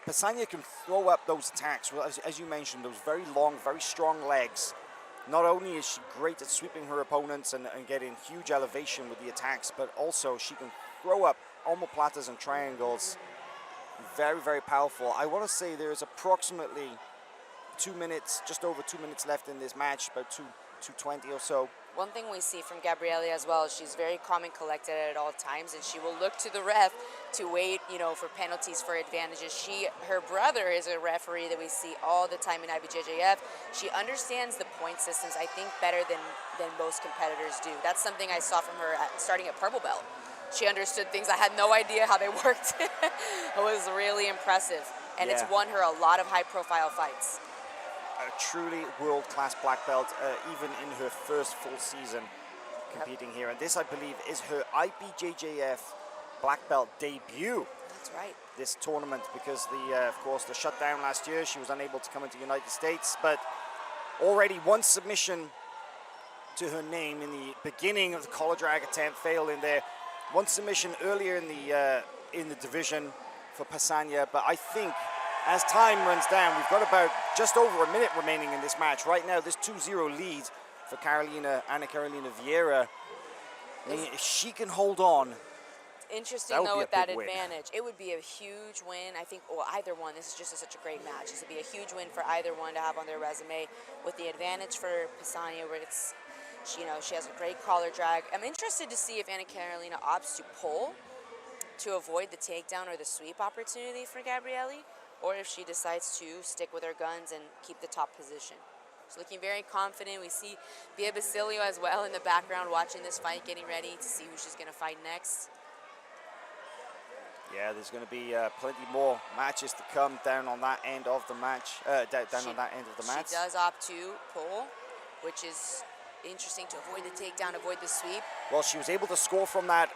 Speaker 2: Pesanya can throw up those attacks. Well, as you mentioned, those very long, very strong legs. Not only is she great at sweeping her opponents and getting huge elevation with the attacks, but also she can throw up omoplatas and triangles. Very, very powerful. I want to say there's approximately 2 minutes, just over 2 minutes left in this match, about 2:20 or so.
Speaker 1: One thing we see from Gabrielli as well is she's very calm and collected at all times, and she will look to the ref to wait, you know, for penalties, for advantages. Her brother is a referee that we see all the time in IBJJF. She understands the point systems, I think, better than most competitors do. That's something I saw from her starting at Purple Belt. She understood things. I had no idea how they worked. It was really impressive, and it's won her a lot of high-profile fights.
Speaker 2: A truly world-class black belt, even in her first full season competing here. And this, I believe, is her IBJJF black belt debut.
Speaker 1: That's right.
Speaker 2: This tournament, because of course, the shutdown last year, she was unable to come into the United States, but already one submission to her name in the beginning of the collar drag attempt, failed in there. One submission earlier in the division for Pesanya, but I think as time runs down, we've got about just over a minute remaining in this match. Right now, this 2-0 lead for Ana Carolina Vieira. If she can hold on,
Speaker 1: interesting though with that advantage. It would be a huge win. I think, well, either one. This is just such a great match. This would be a huge win for either one to have on their resume. With the advantage for Pesanya, where it's, you know, she has a great collar drag. I'm interested to see if Ana Carolina opts to pull to avoid the takedown or the sweep opportunity for Gabrielli, or if she decides to stick with her guns and keep the top position. She's looking very confident. We see Bia Basilio as well in the background watching this fight, getting ready to see who she's going to fight next.
Speaker 2: Yeah, there's going to be plenty more matches to come down on that end of the match. Down on that end of the match.
Speaker 1: She does opt to pull, which is interesting, to avoid the takedown, avoid the sweep.
Speaker 2: Well, she was able to score from that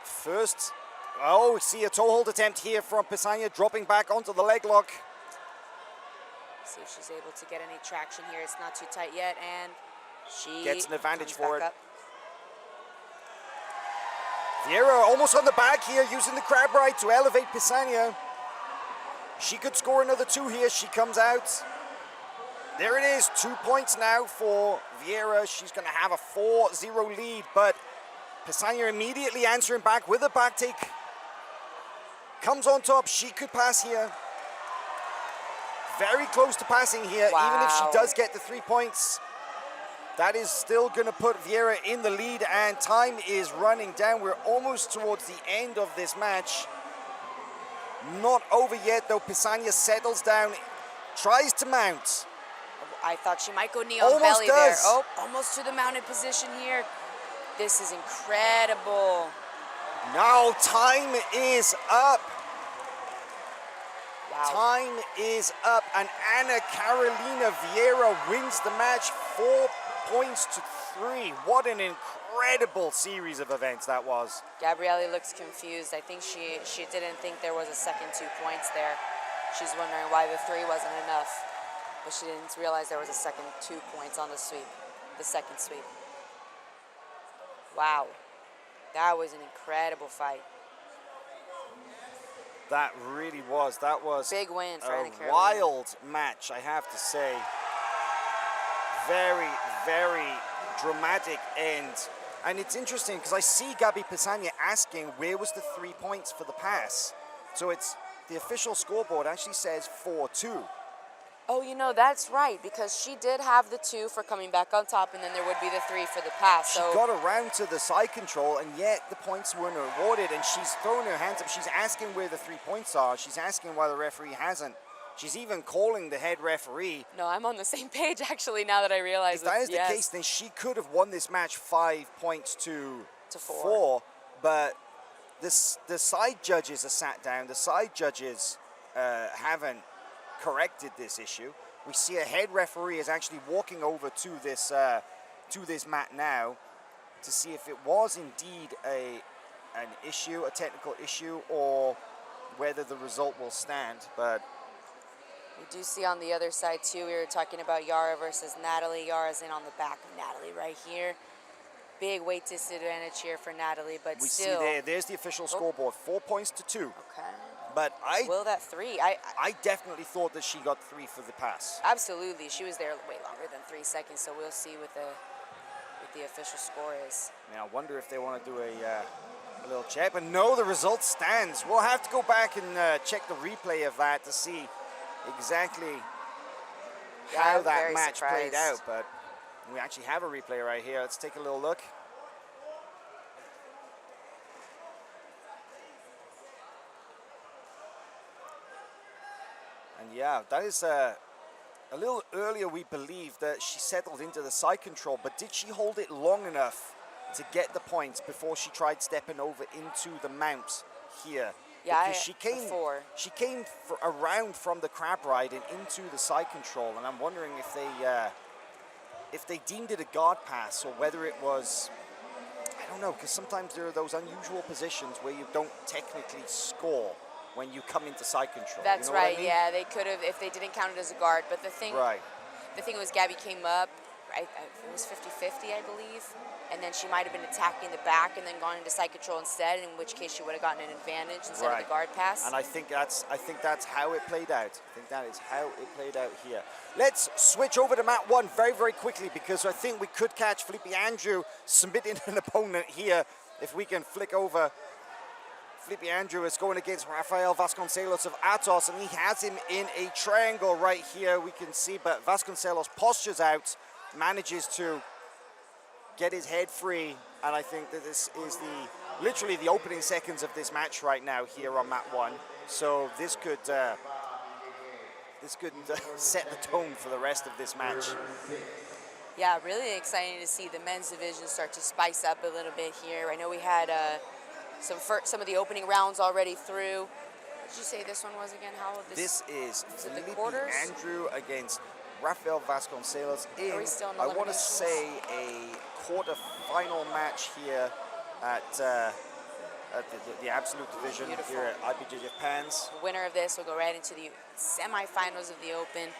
Speaker 2: first. Oh, we see a toe hold attempt here from Pesanya, dropping back onto the leg lock.
Speaker 1: See if she's able to get any traction here. It's not too tight yet, and she
Speaker 2: gets an advantage for it.
Speaker 1: Up.
Speaker 2: Vieira almost on the back here, using the crab right to elevate Pesanya. She could score another 2 here. She comes out. There it is, 2 points now for Vieira. She's going to have a 4-0 lead, but Pesanya immediately answering back with a back take. Comes on top. She could pass here. Very close to passing here.
Speaker 1: Wow.
Speaker 2: Even if she does get the 3 points, that is still going to put Vieira in the lead, and time is running down. We're almost towards the end of this match. Not over yet, though. Pesanya settles down, tries to mount.
Speaker 1: I thought she might go knee on belly there. Oh, almost to the mounted position here. This is incredible.
Speaker 2: Now time is up.
Speaker 1: Wow.
Speaker 2: Time is up, and Ana Carolina Vieira wins the match 4 points to 3. What an incredible series of events that was.
Speaker 1: Gabrielli looks confused. I think she didn't think there was a second 2 points there. She's wondering why the 3 wasn't enough, but she didn't realize there was a second 2 points on the sweep, the second sweep. Wow, that was an incredible fight.
Speaker 2: That really was. That was
Speaker 1: big win for Ana Carolina.
Speaker 2: A wild match, I have to say. Very, very dramatic end. And it's interesting because I see Gabi Pesanya asking where was the 3 points for the pass. So it's the official scoreboard actually says 4-2.
Speaker 1: Oh, you know, that's right, because she did have the 2 for coming back on top, and then there would be the 3 for the pass.
Speaker 2: She got around to the side control, and yet the points weren't awarded, and she's throwing her hands up. She's asking where the 3 points are. She's asking why the referee hasn't She's even calling the head referee.
Speaker 1: No, I'm on the same page actually now that I realize
Speaker 2: If that is the
Speaker 1: yes.
Speaker 2: case, then she could have won this match 5 points to
Speaker 1: 4.
Speaker 2: 4. But the side judges are sat down. The side judges haven't corrected this issue. We see a head referee is actually walking over to this mat now to see if it was indeed an issue, a technical issue, or whether the result will stand. But
Speaker 1: we do see on the other side too, we were talking about Yara versus Natalie. Yara's in on the back of Natalie right here. Big weight disadvantage here for Natalie, but
Speaker 2: we
Speaker 1: still.
Speaker 2: see there's the official scoreboard, 4 points to 2.
Speaker 1: Okay.
Speaker 2: But
Speaker 1: Will that 3?
Speaker 2: I definitely thought that she got 3 for the pass.
Speaker 1: Absolutely. She was there way longer than 3 seconds, so we'll see what the official score is.
Speaker 2: Now, I wonder if they want to do a little check. But no, the result stands. We'll have to go back and check the replay of that to see exactly how
Speaker 1: I'm
Speaker 2: that
Speaker 1: very
Speaker 2: match played
Speaker 1: surprised.
Speaker 2: out. But we actually have a replay right here. Let's take a little look. And yeah, that is a little earlier we believe that she settled into the side control, but did she hold it long enough to get the points before she tried stepping over into the mount here?
Speaker 1: Yeah,
Speaker 2: because she came around from the crab ride and into the side control, and I'm wondering if they deemed it a guard pass or whether it was, I don't know, because sometimes there are those unusual positions where you don't technically score when you come into side control.
Speaker 1: That's
Speaker 2: you know
Speaker 1: right.
Speaker 2: what I mean?
Speaker 1: Yeah, they could have if they didn't count it as a guard. But the thing was Gabby came up. It was 50-50, I believe, and then she might have been attacking the back and then gone into side control instead. In which case she would have gotten an advantage instead of the guard pass.
Speaker 2: And I think that's how it played out. I think that is how it played out here. Let's switch over to mat 1 very, very quickly because I think we could catch Felipe Andrew submitting an opponent here if we can flick over. Felipe Andrew is going against Rafael Vasconcelos of Atos, and he has him in a triangle right here, we can see, but Vasconcelos postures out, manages to get his head free, and I think that this is literally the opening seconds of this match right now here on mat 1. So this could set the tone for the rest of this match.
Speaker 1: Yeah, really exciting to see the men's division start to spice up a little bit here. I know we had some of the opening rounds already through. What did you say this one was again? How
Speaker 2: this is Felipe
Speaker 1: quarters?
Speaker 2: Andrew against Rafael Vasconcelos in, I want to say, a quarter-final match here at the Absolute Division.
Speaker 1: Beautiful.
Speaker 2: Here at IBJJF Pans.
Speaker 1: The winner of this will go right into the semifinals of the Open.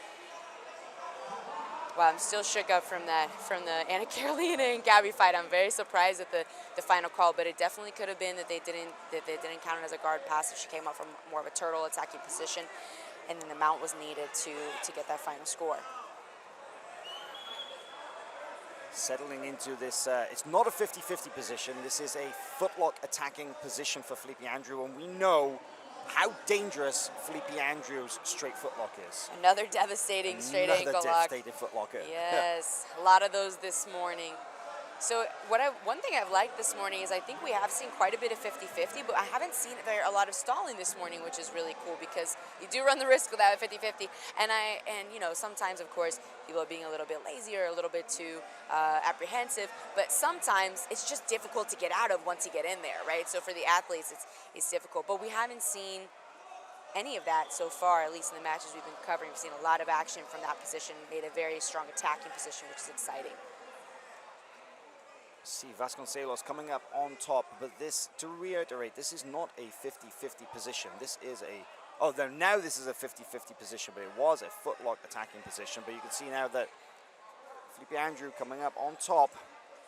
Speaker 1: Wow, I'm still shook up from the Anna Carolina and Gabby fight. I'm very surprised at the final call, but it definitely could have been that they didn't count it as a guard pass if she came up from more of a turtle attacking position, and then the mount was needed to get that final score.
Speaker 2: Settling into this, it's not a 50-50 position. This is a footlock attacking position for Felipe Andrew, and we know how dangerous Felipe Andrew's straight footlock is.
Speaker 1: Another devastating straight ankle lock.
Speaker 2: Another devastating footlocker.
Speaker 1: Yes, a lot of those this morning. So one thing I've liked this morning is I think we have seen quite a bit of 50-50, but I haven't seen a lot of stalling this morning, which is really cool because you do run the risk of that 50-50. And you know, sometimes of course people are being a little bit lazy or a little bit too apprehensive, but sometimes it's just difficult to get out of once you get in there, right? So for the athletes, it's difficult. But we haven't seen any of that so far, at least in the matches we've been covering. We've seen a lot of action from that position, made a very strong attacking position, which is exciting.
Speaker 2: See Vasconcelos coming up on top, but this, to reiterate, this is not a 50-50 position. This is now this is a 50-50 position, but it was a footlock attacking position. But you can see now that Felipe Andrew coming up on top.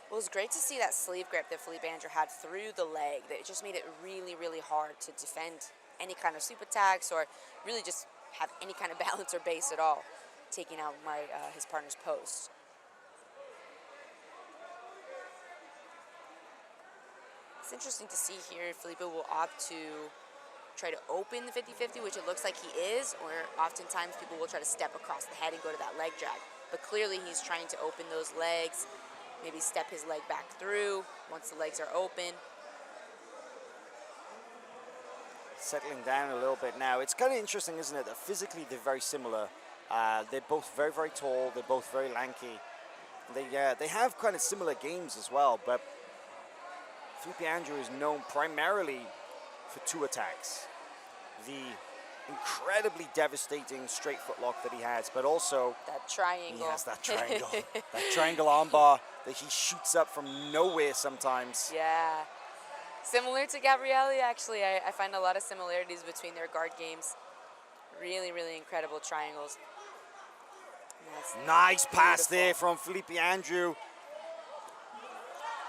Speaker 1: Well, it was great to see that sleeve grip that Felipe Andrew had through the leg. That it just made it really, really hard to defend any kind of sweep attacks or really just have any kind of balance or base at all, taking out his partner's post. It's interesting to see here Felipe will opt to try to open the 50-50, which it looks like he is, or oftentimes people will try to step across the head and go to that leg drag. But clearly he's trying to open those legs, maybe step his leg back through once the legs are open.
Speaker 2: settling down a little bit now. It's kind of interesting, isn't it, that physically they're very similar. They're both very, very tall. They're both very lanky. They have kind of similar games as well, but Felipe Andrew is known primarily for two attacks. The incredibly devastating straight footlock that he has, but also
Speaker 1: That triangle.
Speaker 2: he has that triangle, that triangle armbar that he shoots up from nowhere sometimes.
Speaker 1: Yeah. Similar to Gabrielli, actually. I find a lot of similarities between their guard games. Really, really incredible triangles.
Speaker 2: Nice pass
Speaker 1: beautiful.
Speaker 2: there from Felipe Andrew.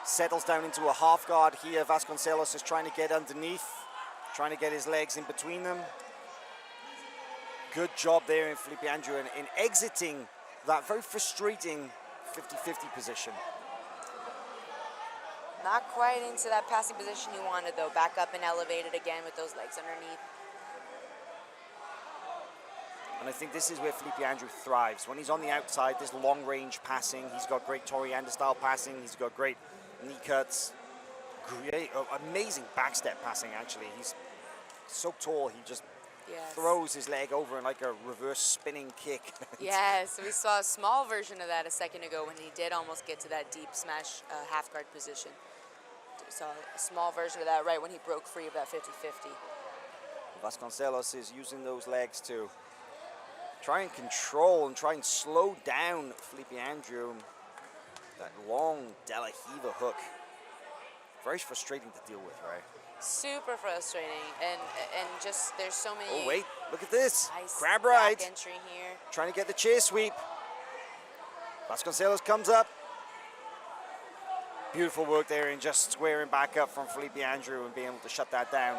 Speaker 2: Settles down into a half guard here. Vasconcelos is trying to get underneath, trying to get his legs in between them. Good job there in Felipe Andrew in exiting that very frustrating 50-50 position.
Speaker 1: Not quite into that passing position you wanted, though. Back up and elevated again with those legs underneath.
Speaker 2: And I think this is where Felipe Andrew thrives. When he's on the outside, this long-range passing. He's got great Toriander-style passing. He's got great knee cuts. Great, amazing backstep passing, actually. He's so tall, he just throws his leg over in like a reverse spinning kick.
Speaker 1: Yes, we saw a small version of that a second ago when he did almost get to that deep smash half guard position. We saw a small version of that right when he broke free of that 50-50.
Speaker 2: Vasconcelos is using those legs to try and control and try and slow down Felipe Andrew. That long De La Riva hook. Very frustrating to deal with, right?
Speaker 1: Super frustrating, and just there's so many.
Speaker 2: Oh wait, look at this.
Speaker 1: Nice
Speaker 2: Crab ride.
Speaker 1: back entry here.
Speaker 2: Trying to get the chair sweep. Vasconcelos comes up. Beautiful work there in just squaring back up from Felipe Andrew and being able to shut that down.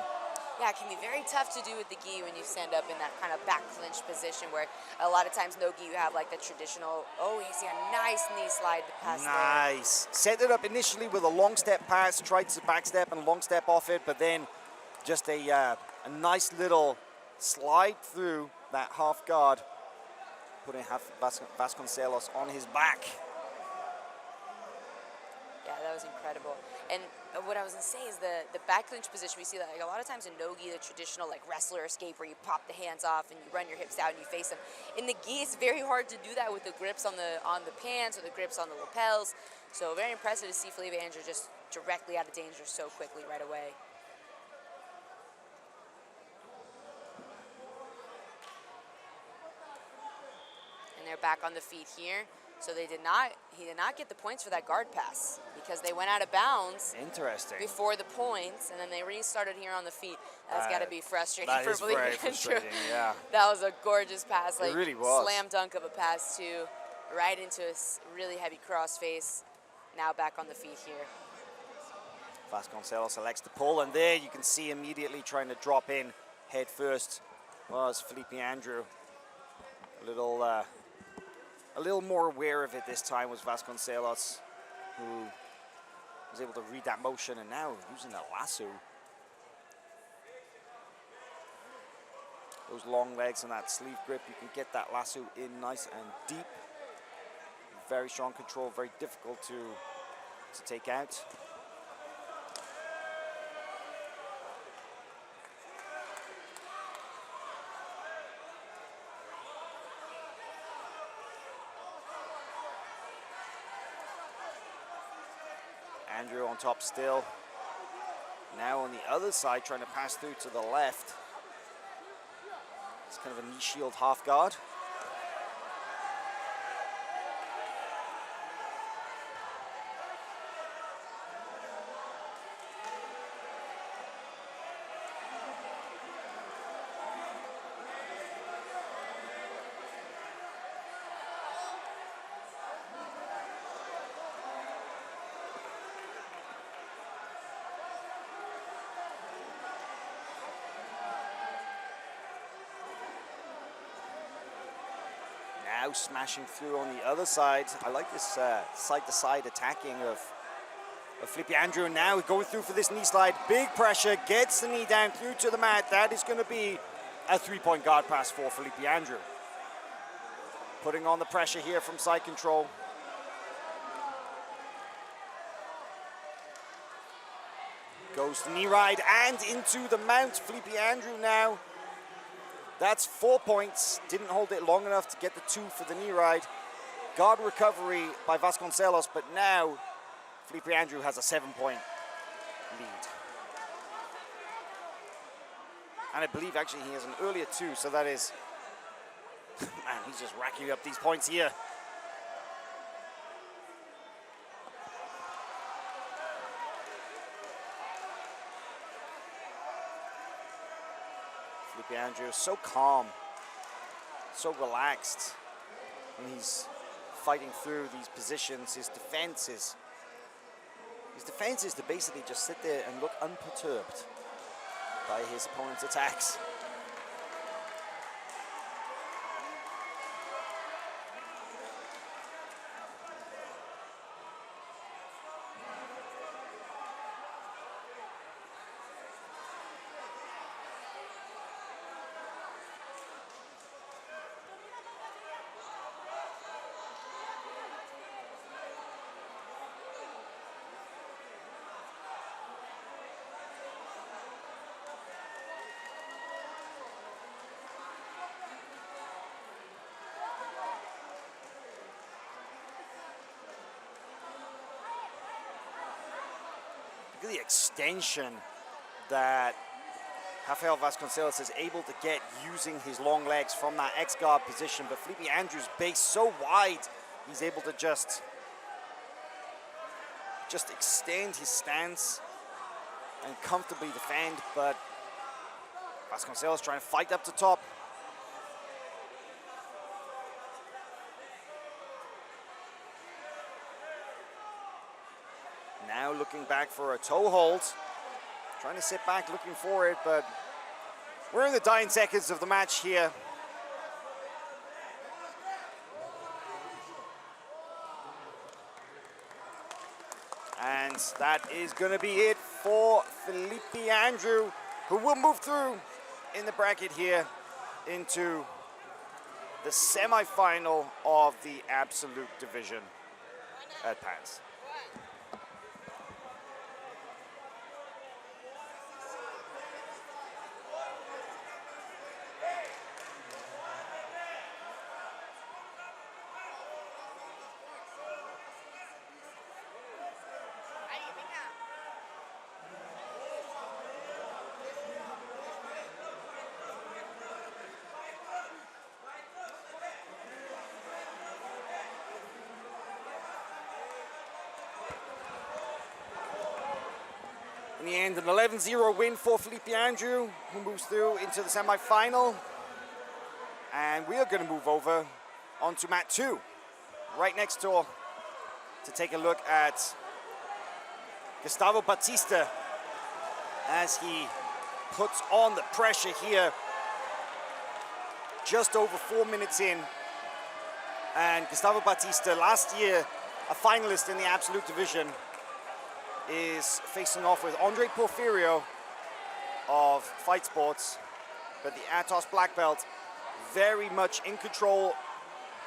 Speaker 1: Yeah, it can be very tough to do with the gi when you stand up in that kind of back clinch position where a lot of times no gi you have like the traditional, oh, you see a nice knee slide to pass
Speaker 2: Nice. Set it up initially with a long step pass, tried to back step and long step off it, but then just a nice little slide through that half guard, putting Vasconcelos on his back.
Speaker 1: Yeah, that was incredible. And what I was going to say is the back clinch position, we see that like a lot of times in no-gi, the traditional like wrestler escape where you pop the hands off and you run your hips out and you face them. In the gi, it's very hard to do that with the grips on the pants or the grips on the lapels. So very impressive to see Felipe Andrew just directly out of danger so quickly right away. And they're back on the feet here. So he did not get the points for that guard pass because they went out of bounds.
Speaker 2: Interesting.
Speaker 1: Before the points, and then they restarted here on the feet. That's got to be frustrating
Speaker 2: that
Speaker 1: for
Speaker 2: is
Speaker 1: Felipe
Speaker 2: very
Speaker 1: Andrew.
Speaker 2: frustrating, yeah.
Speaker 1: That was a gorgeous pass, like
Speaker 2: it really was.
Speaker 1: Slam dunk of a pass too, right into a really heavy cross face. Now back on the feet here.
Speaker 2: Vasconcelos elects to pull, and there you can see immediately trying to drop in head first was Felipe Andrew. A little more aware of it this time was Vasconcelos, who was able to read that motion, and now using that lasso. Those long legs and that sleeve grip, you can get that lasso in nice and deep. Very strong control, very difficult to take out. Andrew on top still. Now on the other side, trying to pass through to the left. It's kind of a knee shield half guard. Now smashing through on the other side. I like this side-to-side attacking of Felipe Andrew. Now going through for this knee slide. Big pressure, gets the knee down through to the mat. That is going to be a three-point guard pass for Felipe Andrew. Putting on the pressure here from side control. Goes the knee ride and into the mount. Felipe Andrew now. That's 4 points. Didn't hold it long enough to get the 2 for the knee ride. Guard recovery by Vasconcelos, but now Felipe Andrew has a 7-point lead. And I believe actually he has an earlier 2, so that is, man, he's just racking up these points here. Felipe Andrew is so calm, so relaxed when he's fighting through these positions. His defense is to basically just sit there and look unperturbed by his opponent's attacks. The extension that Rafael Vasconcelos is able to get using his long legs from that X-guard position, but Felipe Andrews' base so wide, he's able to just extend his stance and comfortably defend, but Vasconcelos trying to fight up the top. Now looking back for a toe hold. Trying to sit back, looking for it, but we're in the dying seconds of the match here. And that is going to be it for Felipe Andrew, who will move through in the bracket here into the semi-final of the Absolute Division at PANS. In the end, an 11-0 win for Felipe Andrew, who moves through into the semi-final. And we are going to move over onto mat 2, right next door, to take a look at Gustavo Batista as he puts on the pressure here. Just over 4 minutes in. And Gustavo Batista, last year a finalist in the Absolute Division, is facing off with Andre Porfirio of Fight Sports, but the Atos black belt very much in control.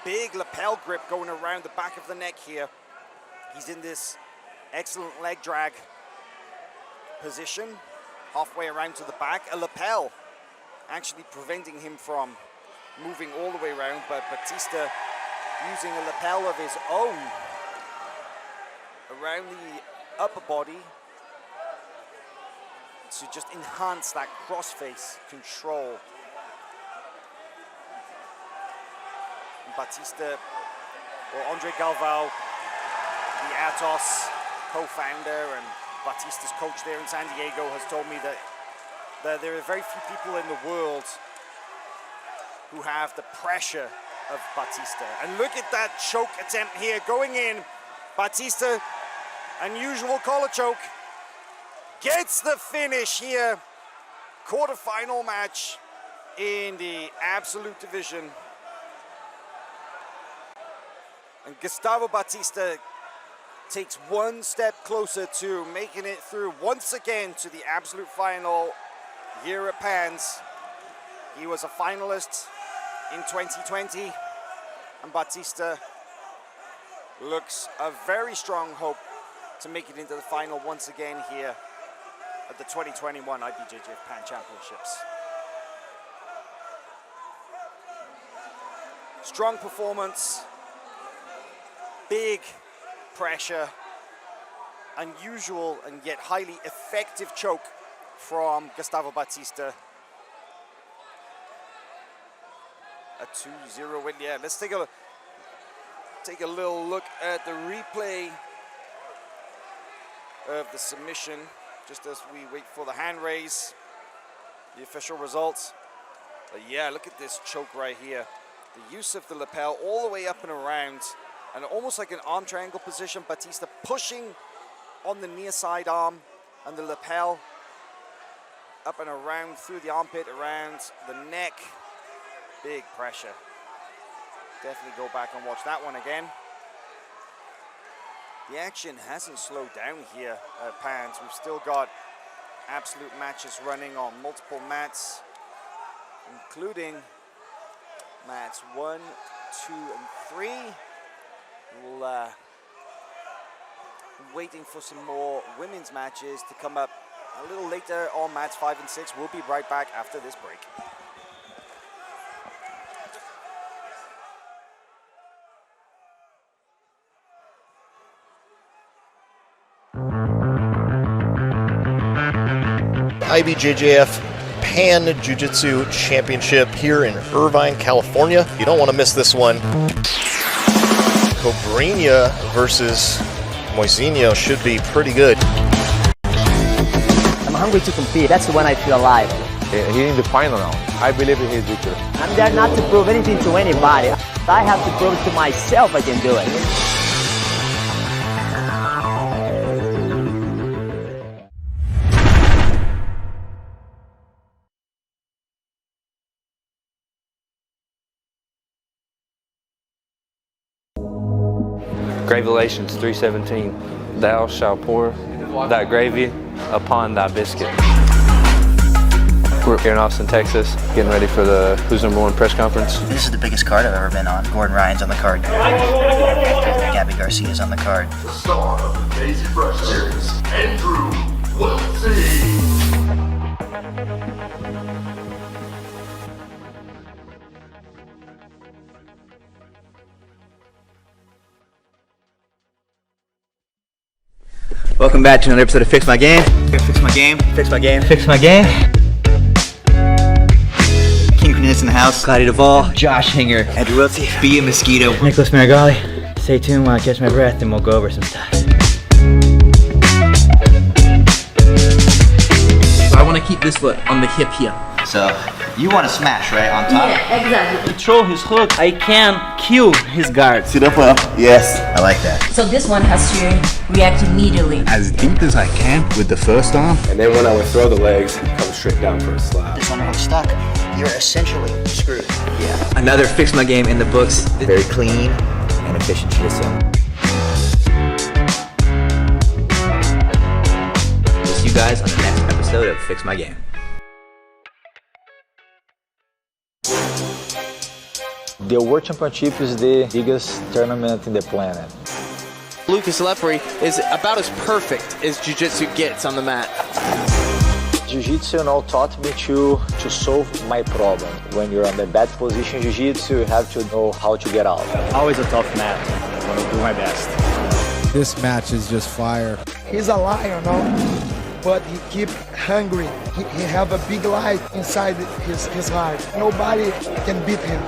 Speaker 2: Big lapel grip going around the back of the neck here. He's in this excellent leg drag position, halfway around to the back. A lapel actually preventing him from moving all the way around, but Batista using a lapel of his own around the upper body to just enhance that crossface control. And Batista, or Andre Galvao, the Atos co-founder and Batista's coach there in San Diego, has told me that there are very few people in the world who have the pressure of Batista. And look at that choke attempt here going in. Batista, unusual collar choke, gets the finish here. Quarterfinal match in the Absolute Division. And Gustavo Batista takes one step closer to making it through once again to the Absolute Final here at PANS. He was a finalist in 2020, and Batista looks a very strong hope to make it into the final once again here at the 2021 IBJJF Pan Championships. Strong performance, big pressure, unusual and yet highly effective choke from Gustavo Batista. A 2-0 win. Yeah, let's take a little look at the replay of the submission, just as we wait for the hand raise, the official results. But yeah, look at this choke right here. The use of the lapel all the way up and around, and almost like an arm triangle position. Batista pushing on the near side arm, and the lapel up and around through the armpit, around the neck. Big pressure. Definitely go back and watch that one again. The action hasn't slowed down here at Pans. We've still got absolute matches running on multiple mats, including mats 1, 2, and 3. We'll waiting for some more women's matches to come up a little later on mats 5 and 6. We'll be right back after this break.
Speaker 3: IBJJF Pan Jiu-Jitsu Championship here in Irvine, California. You don't want to miss this one. Cobrinha versus Moisinho should be pretty good.
Speaker 4: I'm hungry to compete. That's when I feel alive.
Speaker 5: He's in the final now. I believe he's victor.
Speaker 4: I'm there not to prove anything to anybody. I have to prove to myself I can do it.
Speaker 6: Gravelations 317. Thou shalt pour thy gravy upon thy biscuit. We're here in Austin, Texas, getting ready for the Who's Number One press conference.
Speaker 7: This is the biggest card I've ever been on. Gordon Ryan's on the card. Gabby Garcia's on the card.
Speaker 8: The star of the Daisy Brush series, Andrew Wiltsey.
Speaker 7: Welcome back to another episode of Fix My Game. Fix my game. Fix my game. Fix my game. King Cornelius in the house. Claudia Duvall. Josh Hinger. Andrew Wiltsey. Be a Mosquito. Nicholas Marigali. Stay tuned while I catch my breath and we'll go over some stuff.
Speaker 9: So I want to keep this foot on the hip here.
Speaker 7: So, you want to smash, right? On top?
Speaker 10: Yeah, exactly.
Speaker 9: Control his hook. I can kill his guard.
Speaker 5: Sit up well. Yes.
Speaker 7: I like that.
Speaker 10: So this one has to react immediately.
Speaker 5: As deep as I can with the first arm.
Speaker 11: And then when I would throw the legs, come straight down for a slap.
Speaker 7: This underhook stuck. You're essentially screwed.
Speaker 9: Yeah. Another Fix My Game in the books.
Speaker 7: Very clean and efficient jiu-jitsu.
Speaker 9: We'll see you guys on the next episode of Fix My Game.
Speaker 5: The World Championship is the biggest tournament in the planet.
Speaker 12: Lucas Lepre is about as perfect as jiu-jitsu gets on the mat.
Speaker 5: Jiu-jitsu taught me to solve my problem. When you're in a bad position, jiu-jitsu, you have to know how to get out.
Speaker 13: Always a tough match. I'm going to do my best.
Speaker 14: This match is just fire.
Speaker 15: He's a lion, no? But he keep hungry. He have a big light inside his heart. Nobody can beat him.